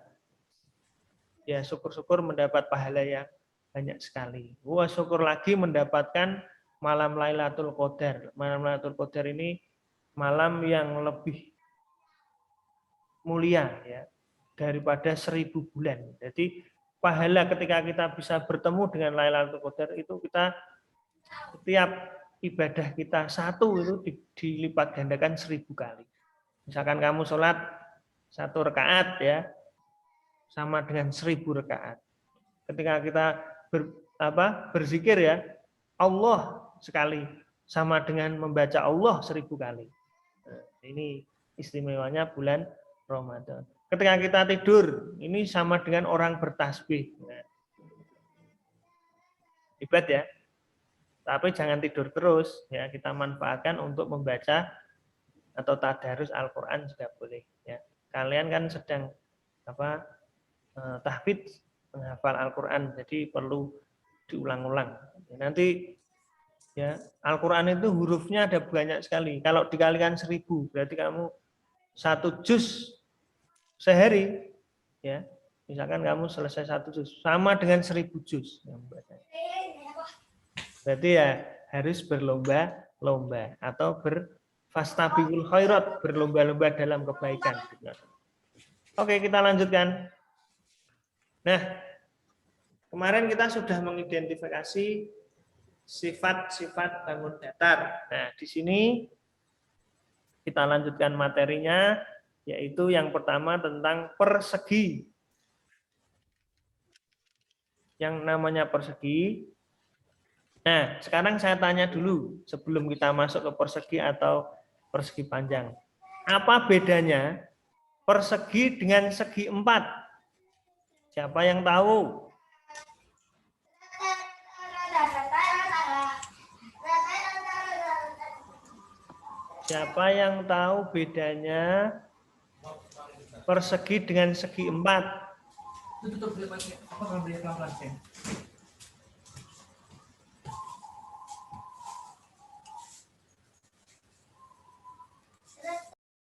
ya syukur-syukur mendapat pahala yang banyak sekali. Wah, syukur lagi mendapatkan malam Lailatul Qadar. Malam Lailatul Qadar ini malam yang lebih mulia ya daripada 1000 bulan. Jadi pahala ketika kita bisa bertemu dengan Lailatul Qadar itu kita setiap ibadah kita satu itu dilipat gandakan 1000 kali. Misalkan kamu sholat 1 rakaat ya sama dengan 1000 rakaat. Ketika kita berzikir ya Allah sekali sama dengan membaca Allah 1000 kali. Nah, ini istimewanya bulan Ramadan. Ketika kita tidur ini sama dengan orang bertasbih. Nah, hebat ya. Tapi jangan tidur terus ya, kita manfaatkan untuk membaca atau tadarus Al-Qur'an juga boleh ya. Kalian kan sedang tahfidz, menghafal Al-Qur'an, jadi perlu diulang-ulang. Nanti ya, Al-Qur'an itu hurufnya ada banyak sekali. Kalau dikalikan 1000 berarti kamu 1 juz sehari ya. Misalkan kamu selesai 1 juz sama dengan 1000 juz yang bacanya. Berarti ya harus berlomba-lomba atau berfastabiqul khairat, berlomba-lomba dalam kebaikan. Oke, kita lanjutkan. Nah, kemarin kita sudah mengidentifikasi sifat-sifat bangun datar. Nah, di sini kita lanjutkan materinya, yaitu yang pertama tentang persegi. Yang namanya persegi. Nah, sekarang saya tanya dulu sebelum kita masuk ke persegi atau persegi panjang. Apa bedanya persegi dengan segi 4? Siapa yang tahu? Siapa yang tahu bedanya persegi dengan segi 4?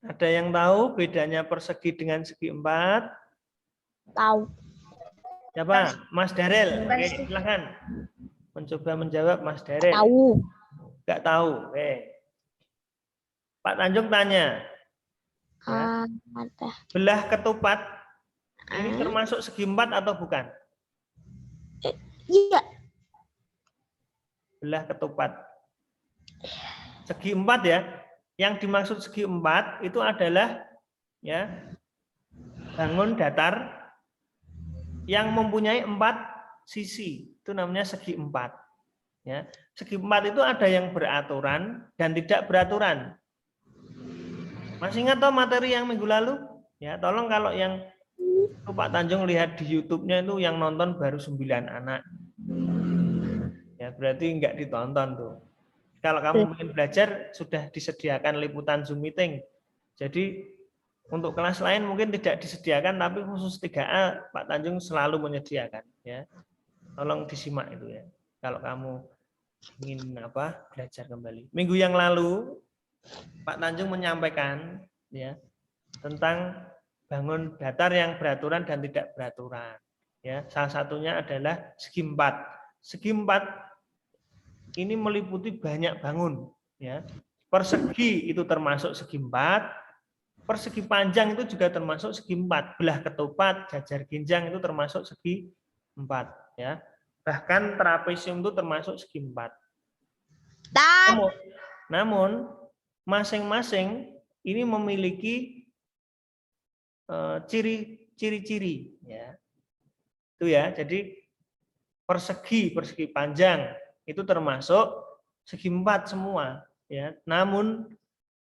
Ada yang tahu bedanya persegi dengan segi 4? Tahu. Siapa? Mas Darel. Oke, silakan. Mencoba menjawab Mas Darel. Tahu. Enggak tahu. Oke. Pak Tanjung tanya. Ya. Belah ketupat ini termasuk segi 4 atau bukan? Iya. Belah ketupat. Segi 4 ya. Yang dimaksud segi 4 itu adalah ya bangun datar yang mempunyai 4 sisi. Itu namanya segi 4. Ya. Segi 4 itu ada yang beraturan dan tidak beraturan. Masih ingat toh materi yang minggu lalu? Ya, tolong kalau yang Pak Tanjung lihat di YouTube-nya itu yang nonton baru 9 anak. Ya, berarti enggak ditonton tuh. Kalau kamu ingin belajar, sudah disediakan liputan Zoom meeting. Jadi untuk kelas lain mungkin tidak disediakan, tapi khusus 3A Pak Tanjung selalu menyediakan. Ya, tolong disimak itu ya. Kalau kamu ingin belajar kembali. Minggu yang lalu Pak Tanjung menyampaikan ya tentang bangun datar yang beraturan dan tidak beraturan. Ya, salah satunya adalah segi 4. Segi 4 ini meliputi banyak bangun ya. Persegi itu termasuk segi 4, persegi panjang itu juga termasuk segi 4, belah ketupat, jajar ginjang itu termasuk segi 4 ya. Bahkan trapesium itu termasuk segi 4. Namun masing-masing ini memiliki ciri-ciri ya. Itu ya. Jadi persegi panjang itu termasuk segi 4 semua ya. Namun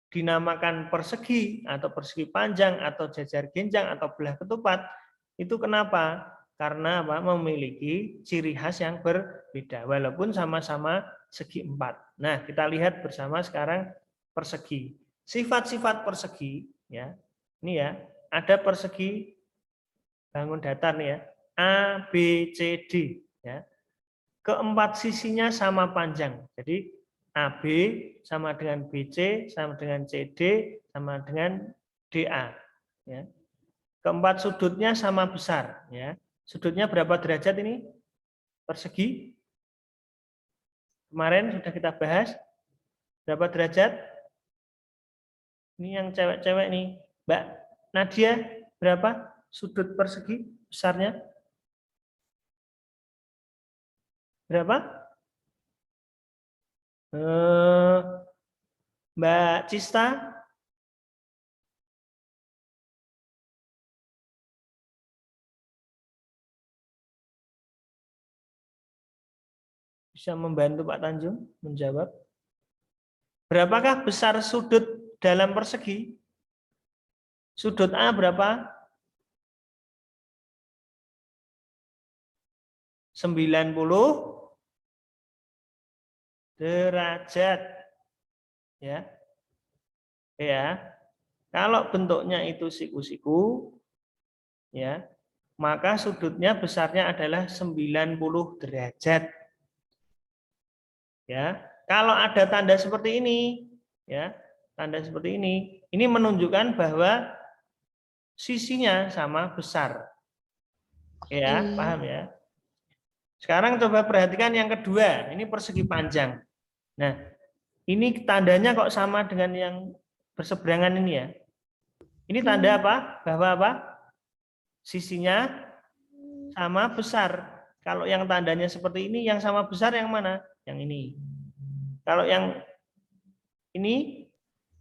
dinamakan persegi atau persegi panjang atau jajar ginjang atau belah ketupat itu kenapa? Karena memiliki ciri khas yang berbeda walaupun sama-sama segi 4. Nah, kita lihat bersama sekarang persegi. Sifat-sifat persegi ya. Ini ya, ada persegi bangun datar nih ya. A, B, C, D ya. Keempat sisinya sama panjang. Jadi AB sama dengan BC, sama dengan CD, sama dengan DA. Ya. Keempat sudutnya sama besar. Ya. Sudutnya berapa derajat ini? Persegi. Kemarin sudah kita bahas. Berapa derajat? Ini yang cewek-cewek nih. Mbak Nadia, berapa sudut persegi besarnya? Berapa? Mbak Cista? Bisa membantu Pak Tanjung menjawab. Berapakah besar sudut dalam persegi? Sudut A berapa? 90 derajat. Ya. Ya. Kalau bentuknya itu siku-siku, ya, maka sudutnya besarnya adalah 90 derajat. Ya, kalau ada tanda seperti ini, ya, tanda seperti ini menunjukkan bahwa sisinya sama besar. Ya, paham ya? Sekarang coba perhatikan yang kedua, ini persegi panjang. Nah, ini tandanya kok sama dengan yang berseberangan ini ya? Ini tanda apa? Bahwa apa? Sisinya sama besar. Kalau yang tandanya seperti ini, yang sama besar yang mana? Yang ini. Kalau yang ini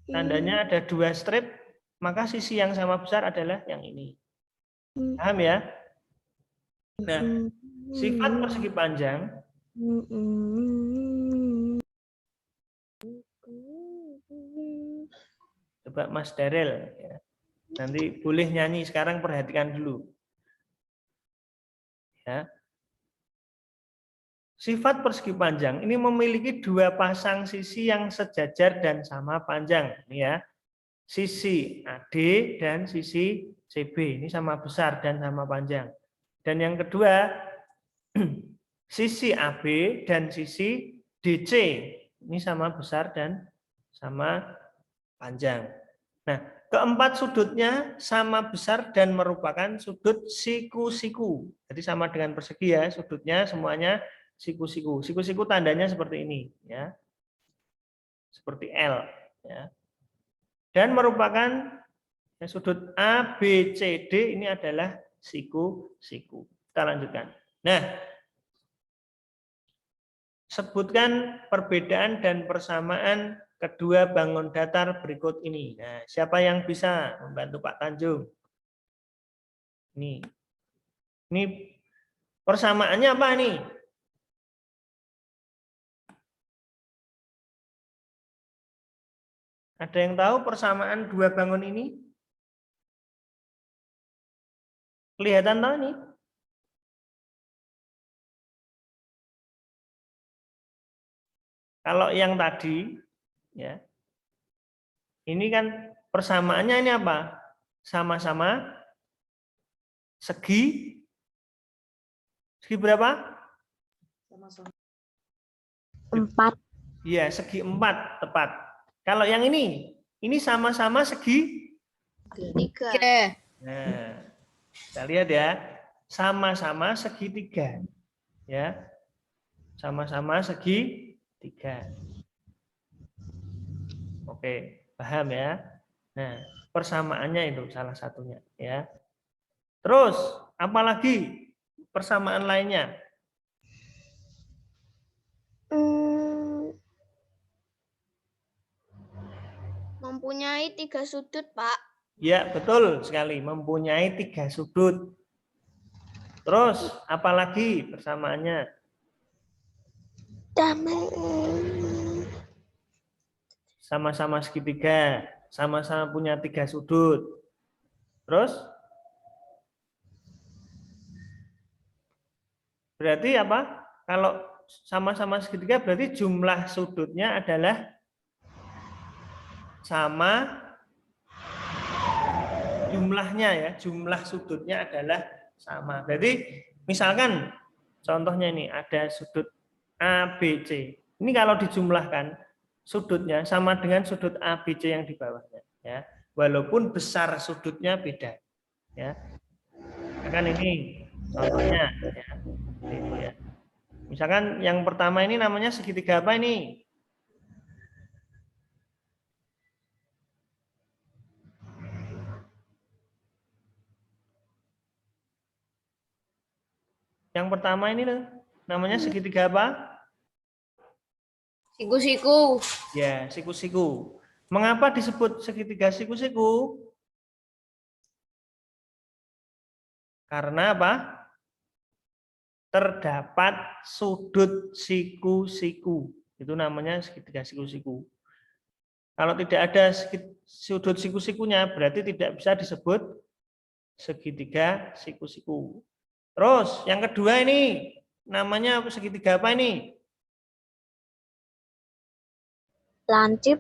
tandanya ada 2 strip, maka sisi yang sama besar adalah yang ini. Paham ya? Nah, sifat persegi panjang coba Mas Darel ya. Nanti boleh nyanyi, sekarang perhatikan dulu. Ya. Sifat persegi panjang ini memiliki 2 pasang sisi yang sejajar dan sama panjang. Ini ya. Sisi AD dan sisi CB ini sama besar dan sama panjang. Dan yang kedua, sisi AB dan sisi DC ini sama besar dan sama panjang. Nah, keempat sudutnya sama besar dan merupakan sudut siku-siku. Jadi sama dengan persegi ya, sudutnya semuanya siku-siku. Siku-siku tandanya seperti ini ya. Seperti L ya. Dan merupakan sudut A, B, C, D ini adalah siku-siku. Kita lanjutkan. Nah, sebutkan perbedaan dan persamaan kedua bangun datar berikut ini. Nah, siapa yang bisa membantu Pak Tanjung? Ini persamaannya apa nih? Ada yang tahu persamaan 2 bangun ini? Kelihatan tahu nih? Kalau yang tadi, ya, ini kan persamaannya ini apa? Sama-sama segi berapa? 4. Iya, segi 4 tepat. Kalau yang ini sama-sama segi 3. Nah, kita lihat ya, sama-sama segitiga, ya, sama-sama segitiga. Oke, paham ya? Nah, persamaannya itu salah satunya, ya. Terus, apalagi persamaan lainnya? Mempunyai 3 sudut, Pak. Ya, betul sekali, mempunyai 3 sudut. Terus, apalagi persamaannya? Sama-sama segitiga, sama-sama punya 3 sudut. Terus, berarti apa? Kalau sama-sama segitiga, berarti jumlah sudutnya adalah sama jumlahnya ya, jumlah sudutnya adalah sama. Jadi misalkan contohnya ini ada sudut ABC. Ini kalau dijumlahkan sudutnya sama dengan sudut ABC yang di bawahnya ya. walaupun besar sudutnya beda. Ya. Misalkan ini contohnya ya. Itu ya. Misalkan yang pertama ini namanya segitiga apa ini? Yang pertama ini loh, namanya segitiga apa? Siku-siku. Ya, siku-siku. Mengapa disebut segitiga siku-siku? Karena apa? Terdapat sudut siku-siku. Itu namanya segitiga siku-siku. Kalau tidak ada sudut siku-sikunya, berarti tidak bisa disebut segitiga siku-siku. Terus, yang kedua ini, namanya segitiga apa ini? Lancip.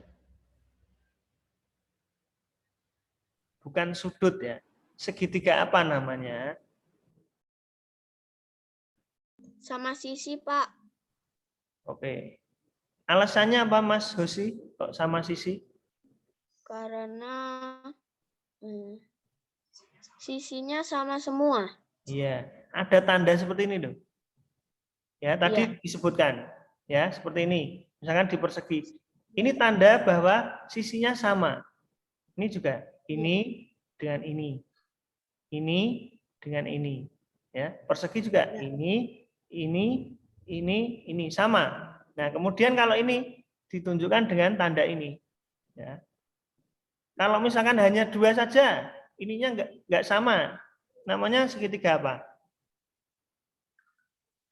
Bukan sudut ya. Segitiga apa namanya? Sama sisi, Pak. Oke. Alasannya apa Mas Hosi? Kok sama sisi? Karena sisinya sama semua. Iya, ada tanda seperti ini loh. Ya, tadi disebutkan ya, seperti ini. Misalkan di persegi. Ini tanda bahwa sisinya sama. Ini juga ini dengan ini. Ini dengan ini. Ya, persegi juga ini sama. Nah, kemudian kalau ini ditunjukkan dengan tanda ini. Ya. Kalau misalkan hanya dua saja, ininya enggak sama. Namanya segitiga apa?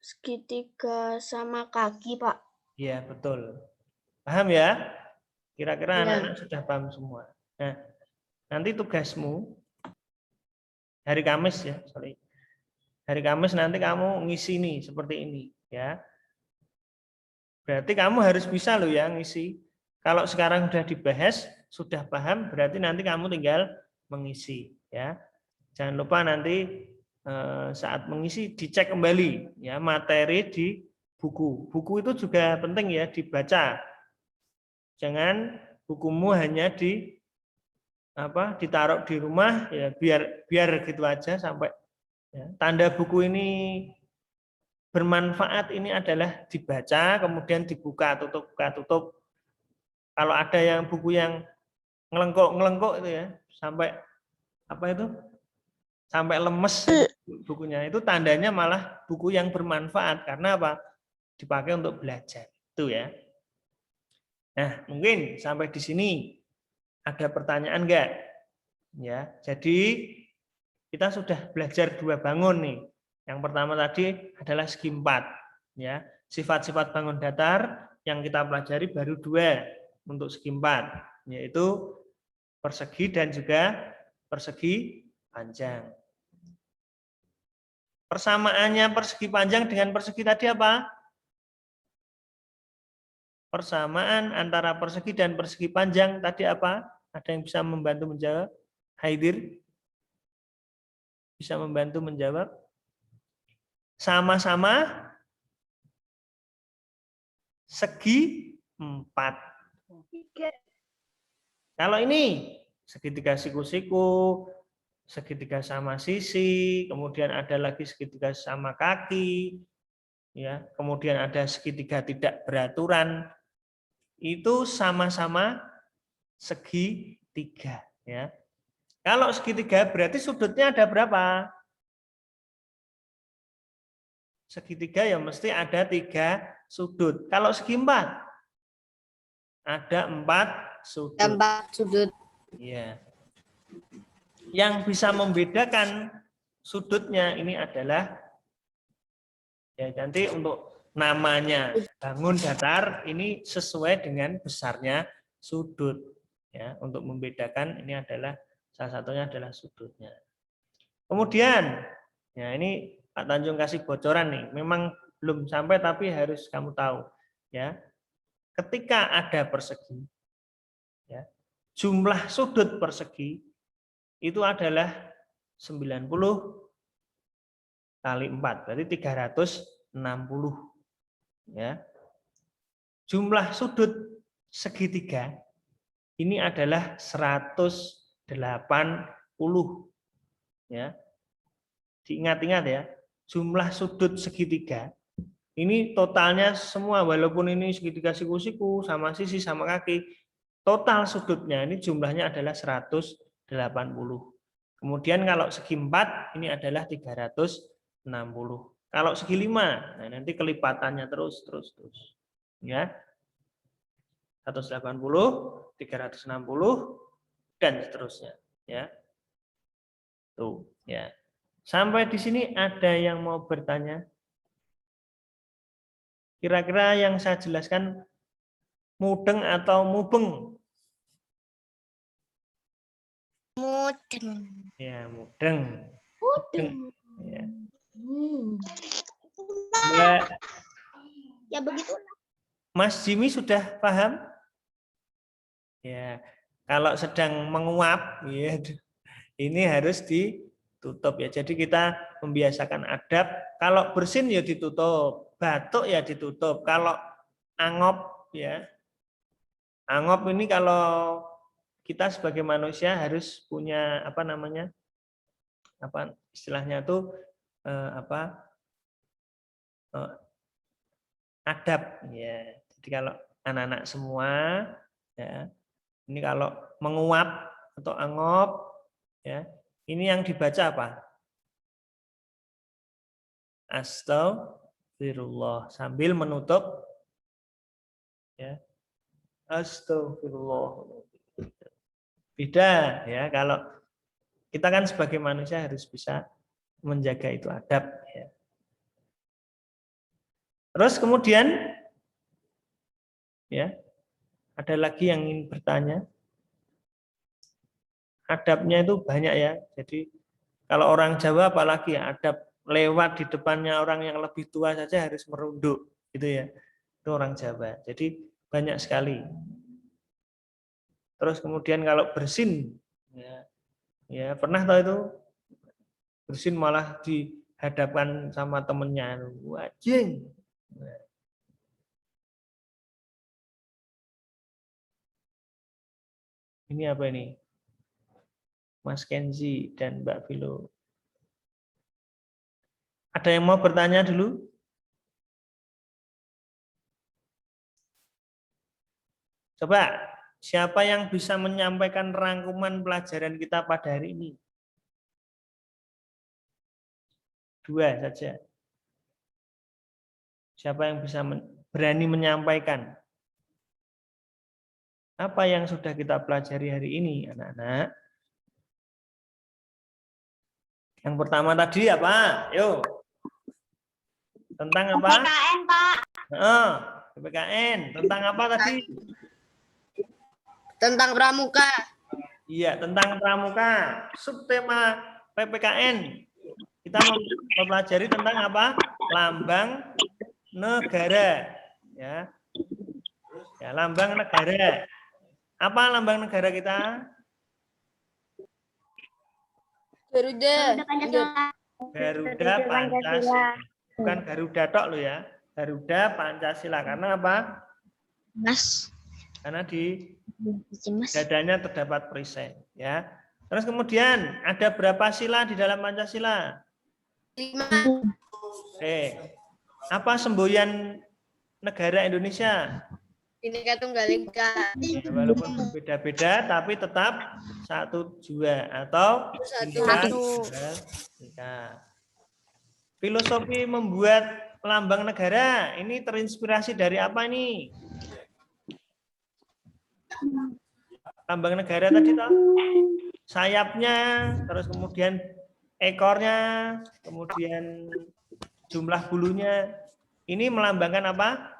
Segitiga sama kaki, Pak. Iya, betul. Paham ya? Kira-kira Iya. anak-anak sudah paham semua. Nah, nanti tugasmu hari Kamis ya, sorry. Hari Kamis nanti kamu ngisi nih seperti ini, ya. Berarti kamu harus bisa loh ya ngisi. Kalau sekarang sudah dibahas, sudah paham, berarti nanti kamu tinggal mengisi, ya. Jangan lupa nanti saat mengisi dicek kembali ya materi di buku. Buku itu juga penting ya dibaca. Jangan bukumu hanya ditaruh di rumah ya biar gitu aja sampai ya. Tanda buku ini bermanfaat ini adalah dibaca kemudian dibuka tutup. Kalau ada yang buku yang ngelengkok itu ya sampai sampai lemes bukunya, itu tandanya malah buku yang bermanfaat karena apa? Dipakai untuk belajar. Itu ya. Nah, mungkin sampai di sini ada pertanyaan enggak? Ya, jadi kita sudah belajar dua bangun nih. Yang pertama tadi adalah segi 4, ya. Sifat-sifat bangun datar yang kita pelajari baru 2 untuk segi 4, yaitu persegi dan juga persegi panjang. Persamaannya persegi panjang dengan persegi tadi apa? Persamaan antara persegi dan persegi panjang tadi apa? Ada yang bisa membantu menjawab? Haidir? Bisa membantu menjawab? Sama-sama segi 4. Kalau ini segitiga siku-siku, segitiga sama sisi, kemudian ada lagi segitiga sama kaki, ya, kemudian ada segitiga tidak beraturan, itu sama-sama segi 3, ya. Kalau segitiga berarti sudutnya ada berapa? Segitiga ya mesti ada 3 sudut. Kalau segi 4 ada 4 sudut. 4 sudut. Ya. Yang bisa membedakan sudutnya ini adalah ya nanti untuk namanya bangun datar ini sesuai dengan besarnya sudut. Ya, untuk membedakan ini adalah salah satunya adalah sudutnya. Kemudian ya ini Pak Tanjung kasih bocoran nih, memang belum sampai tapi harus kamu tahu ya. Ketika ada persegi ya, jumlah sudut persegi itu adalah 90 kali 4, berarti 360 ya. Jumlah sudut segitiga ini adalah 120. Ya. Diingat-ingat ya, jumlah sudut segitiga ini totalnya semua, walaupun ini segitiga siku-siku sama sisi sama kaki, total sudutnya ini jumlahnya adalah 180. Kemudian kalau segi 4 ini adalah 360. Kalau segi 5, nah nanti kelipatannya terus. Ya. 180, 360 dan seterusnya, ya. Tuh, ya. Sampai di sini ada yang mau bertanya? Kira-kira yang saya jelaskan mudeng atau mubeng? Mudeng. Ya, mudeng. Mudeng. Ya. Ya, Ya begitu. Mas Jimmy sudah paham? Ya, kalau sedang menguap, ya, ini harus ditutup ya. Jadi kita membiasakan adab. Kalau bersin ya ditutup, batuk ya ditutup. Kalau angop ya, angop ini kalau kita sebagai manusia harus punya apa namanya, apa istilahnya tuh adab ya. Jadi kalau anak-anak semua ya, ini kalau menguap atau angop ya, ini yang dibaca apa? Astagfirullah sambil menutup ya. Astagfirullah. Beda ya, kalau kita kan sebagai manusia harus bisa menjaga itu adab ya. Terus kemudian ya, ada lagi yang ingin bertanya? Adabnya itu banyak ya. Jadi kalau orang Jawa apalagi ya, adab lewat di depannya orang yang lebih tua saja harus merunduk gitu ya. Itu orang Jawa. Jadi banyak sekali. Terus kemudian kalau bersin ya pernah tahu itu bersin malah dihadapkan sama temennya, wajing. Ini apa ini? Mas Kenzi dan Mbak Vilo. Ada yang mau bertanya dulu? Coba, siapa yang bisa menyampaikan rangkuman pelajaran kita pada hari ini? 2 saja. Siapa yang bisa berani menyampaikan? Apa yang sudah kita pelajari hari ini, anak-anak? Yang pertama tadi apa? Yuk. Tentang apa? PPKN, Pak. PPKN. Tentang apa tadi? Tentang pramuka. Iya, tentang pramuka. Subtema PPKN. Kita mempelajari tentang apa? Lambang negara. Ya. Ya, lambang negara. Apa lambang negara kita? Garuda. Garuda Pancasila. Bukan Garuda tok lo ya. Garuda Pancasila. Karena apa? Mas. Karena di Mas. dadanya terdapat perisai. Ya. Terus kemudian ada berapa sila di dalam Pancasila? 5. Apa semboyan negara Indonesia? Bhinneka Tunggal Ika. Ya, walaupun berbeda-beda tapi tetap satu jua atau Satu. Ika. Filosofi membuat lambang negara ini terinspirasi dari apa ini? Lambang negara tadi toh? Sayapnya, terus kemudian ekornya, kemudian jumlah bulunya. Ini melambangkan apa?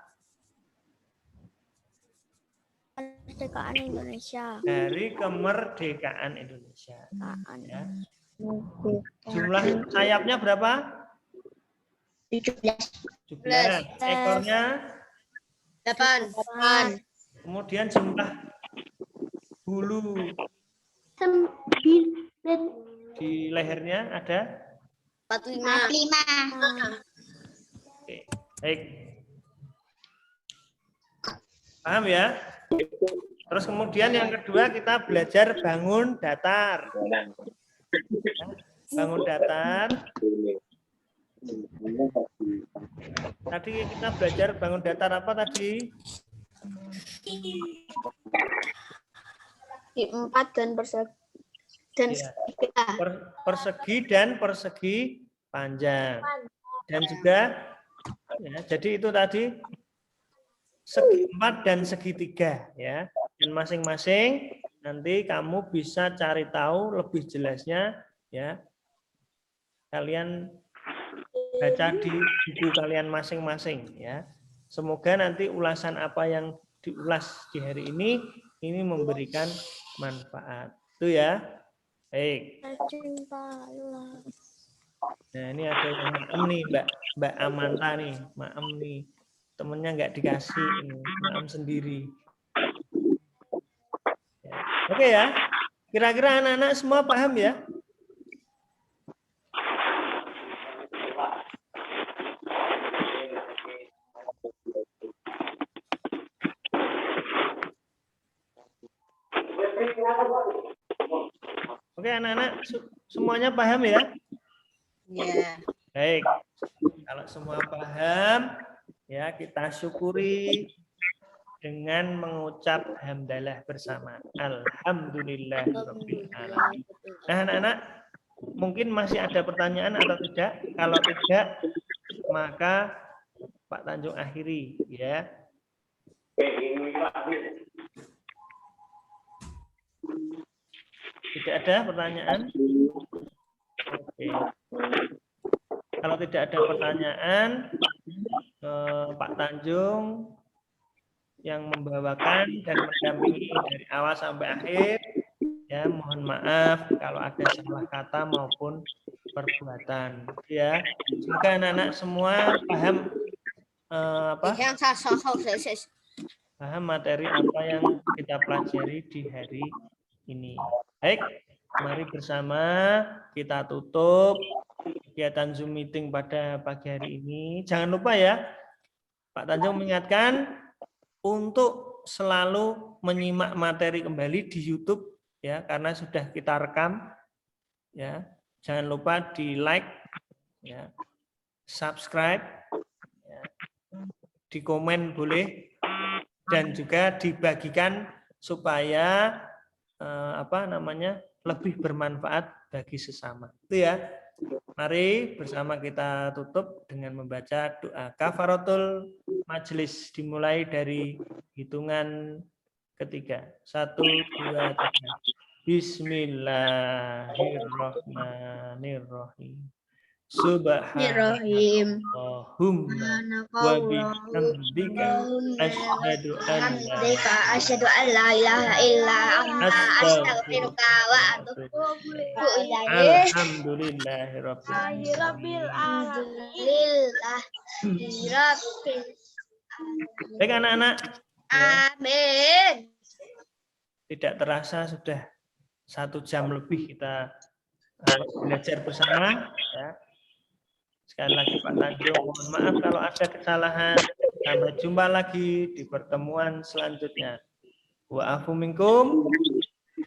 Kemerdekaan Indonesia. Dari kemerdekaan Indonesia. Ya. Kemerdekaan. Jumlah sayapnya berapa? 17. 17. Ekornya 8. kemudian jumlah bulu 9. di lehernya ada 45. Oke, baik. Paham ya? Terus kemudian yang kedua kita belajar bangun datar. Bangun datar. Tadi kita belajar bangun datar apa tadi? Di 4 dan persegi dan Ya. segitiga. Persegi dan persegi panjang. Dan juga ya, jadi itu tadi segi 4 dan segitiga ya. Dan masing-masing nanti kamu bisa cari tahu lebih jelasnya ya. Kalian baca di buku kalian masing-masing ya. Semoga nanti ulasan apa yang diulas di hari ini memberikan manfaat. Itu ya. Baik. Nah, ini ada yang maem nih, Mbak Amanta nih, maem nih. Temennya nggak dikasih ini, maem sendiri. Ya. Oke ya. Kira-kira anak-anak semua paham ya? Oke anak-anak semuanya paham ya? Ya. Baik. Kalau semua paham ya kita syukuri dengan mengucap hamdalah bersama. Alhamdulillahirabbil alamin. Nah anak-anak mungkin masih ada pertanyaan atau tidak? Kalau tidak maka Pak Tanjung akhiri ya. Tidak ada pertanyaan? Oke. Kalau tidak ada pertanyaan, Pak Tanjung yang membawakan dan mendampingi dari awal sampai akhir. Ya, mohon maaf kalau ada salah kata maupun perbuatan. Ya, semoga anak-anak semua paham paham materi apa yang kita pelajari di hari ini. Baik, mari bersama kita tutup kegiatan Zoom meeting pada pagi hari ini. Jangan lupa ya, Pak Tanjung mengingatkan untuk selalu menyimak materi kembali di YouTube ya, karena sudah kita rekam ya. Jangan lupa di like ya, subscribe ya, di komen boleh, dan juga dibagikan supaya lebih bermanfaat bagi sesama. Itu ya. Mari bersama kita tutup dengan membaca doa kafaratul majelis, dimulai dari hitungan ketiga. 1, 2, 3. Bismillahirrahmanirrahim. Subhanallahumma wa bihamdika asyhadu an la ilaha illa anta astaghfiruka wa atubu ilaik. Alhamdulillahirabbil Alhamdulillah. Baik anak-anak. Amin. Tidak terasa sudah 1 jam lebih kita belajar bersama ya. Sekali lagi Pak Tanjung mohon maaf kalau ada kesalahan. Sampai jumpa lagi di pertemuan selanjutnya. Wa afu minkum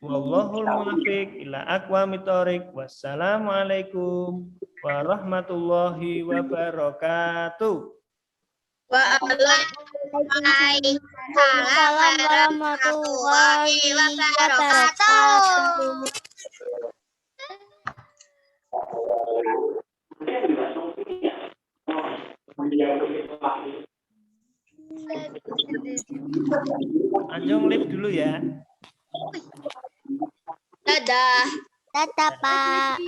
wallahul muwaffiq ila aqwamit thoriq. Wassalamualaikum warahmatullahi wabarakatuh. Waalaikumsalam warahmatullahi wabarakatuh. Tanjung live dulu ya. Dadah. Dadah, Pak.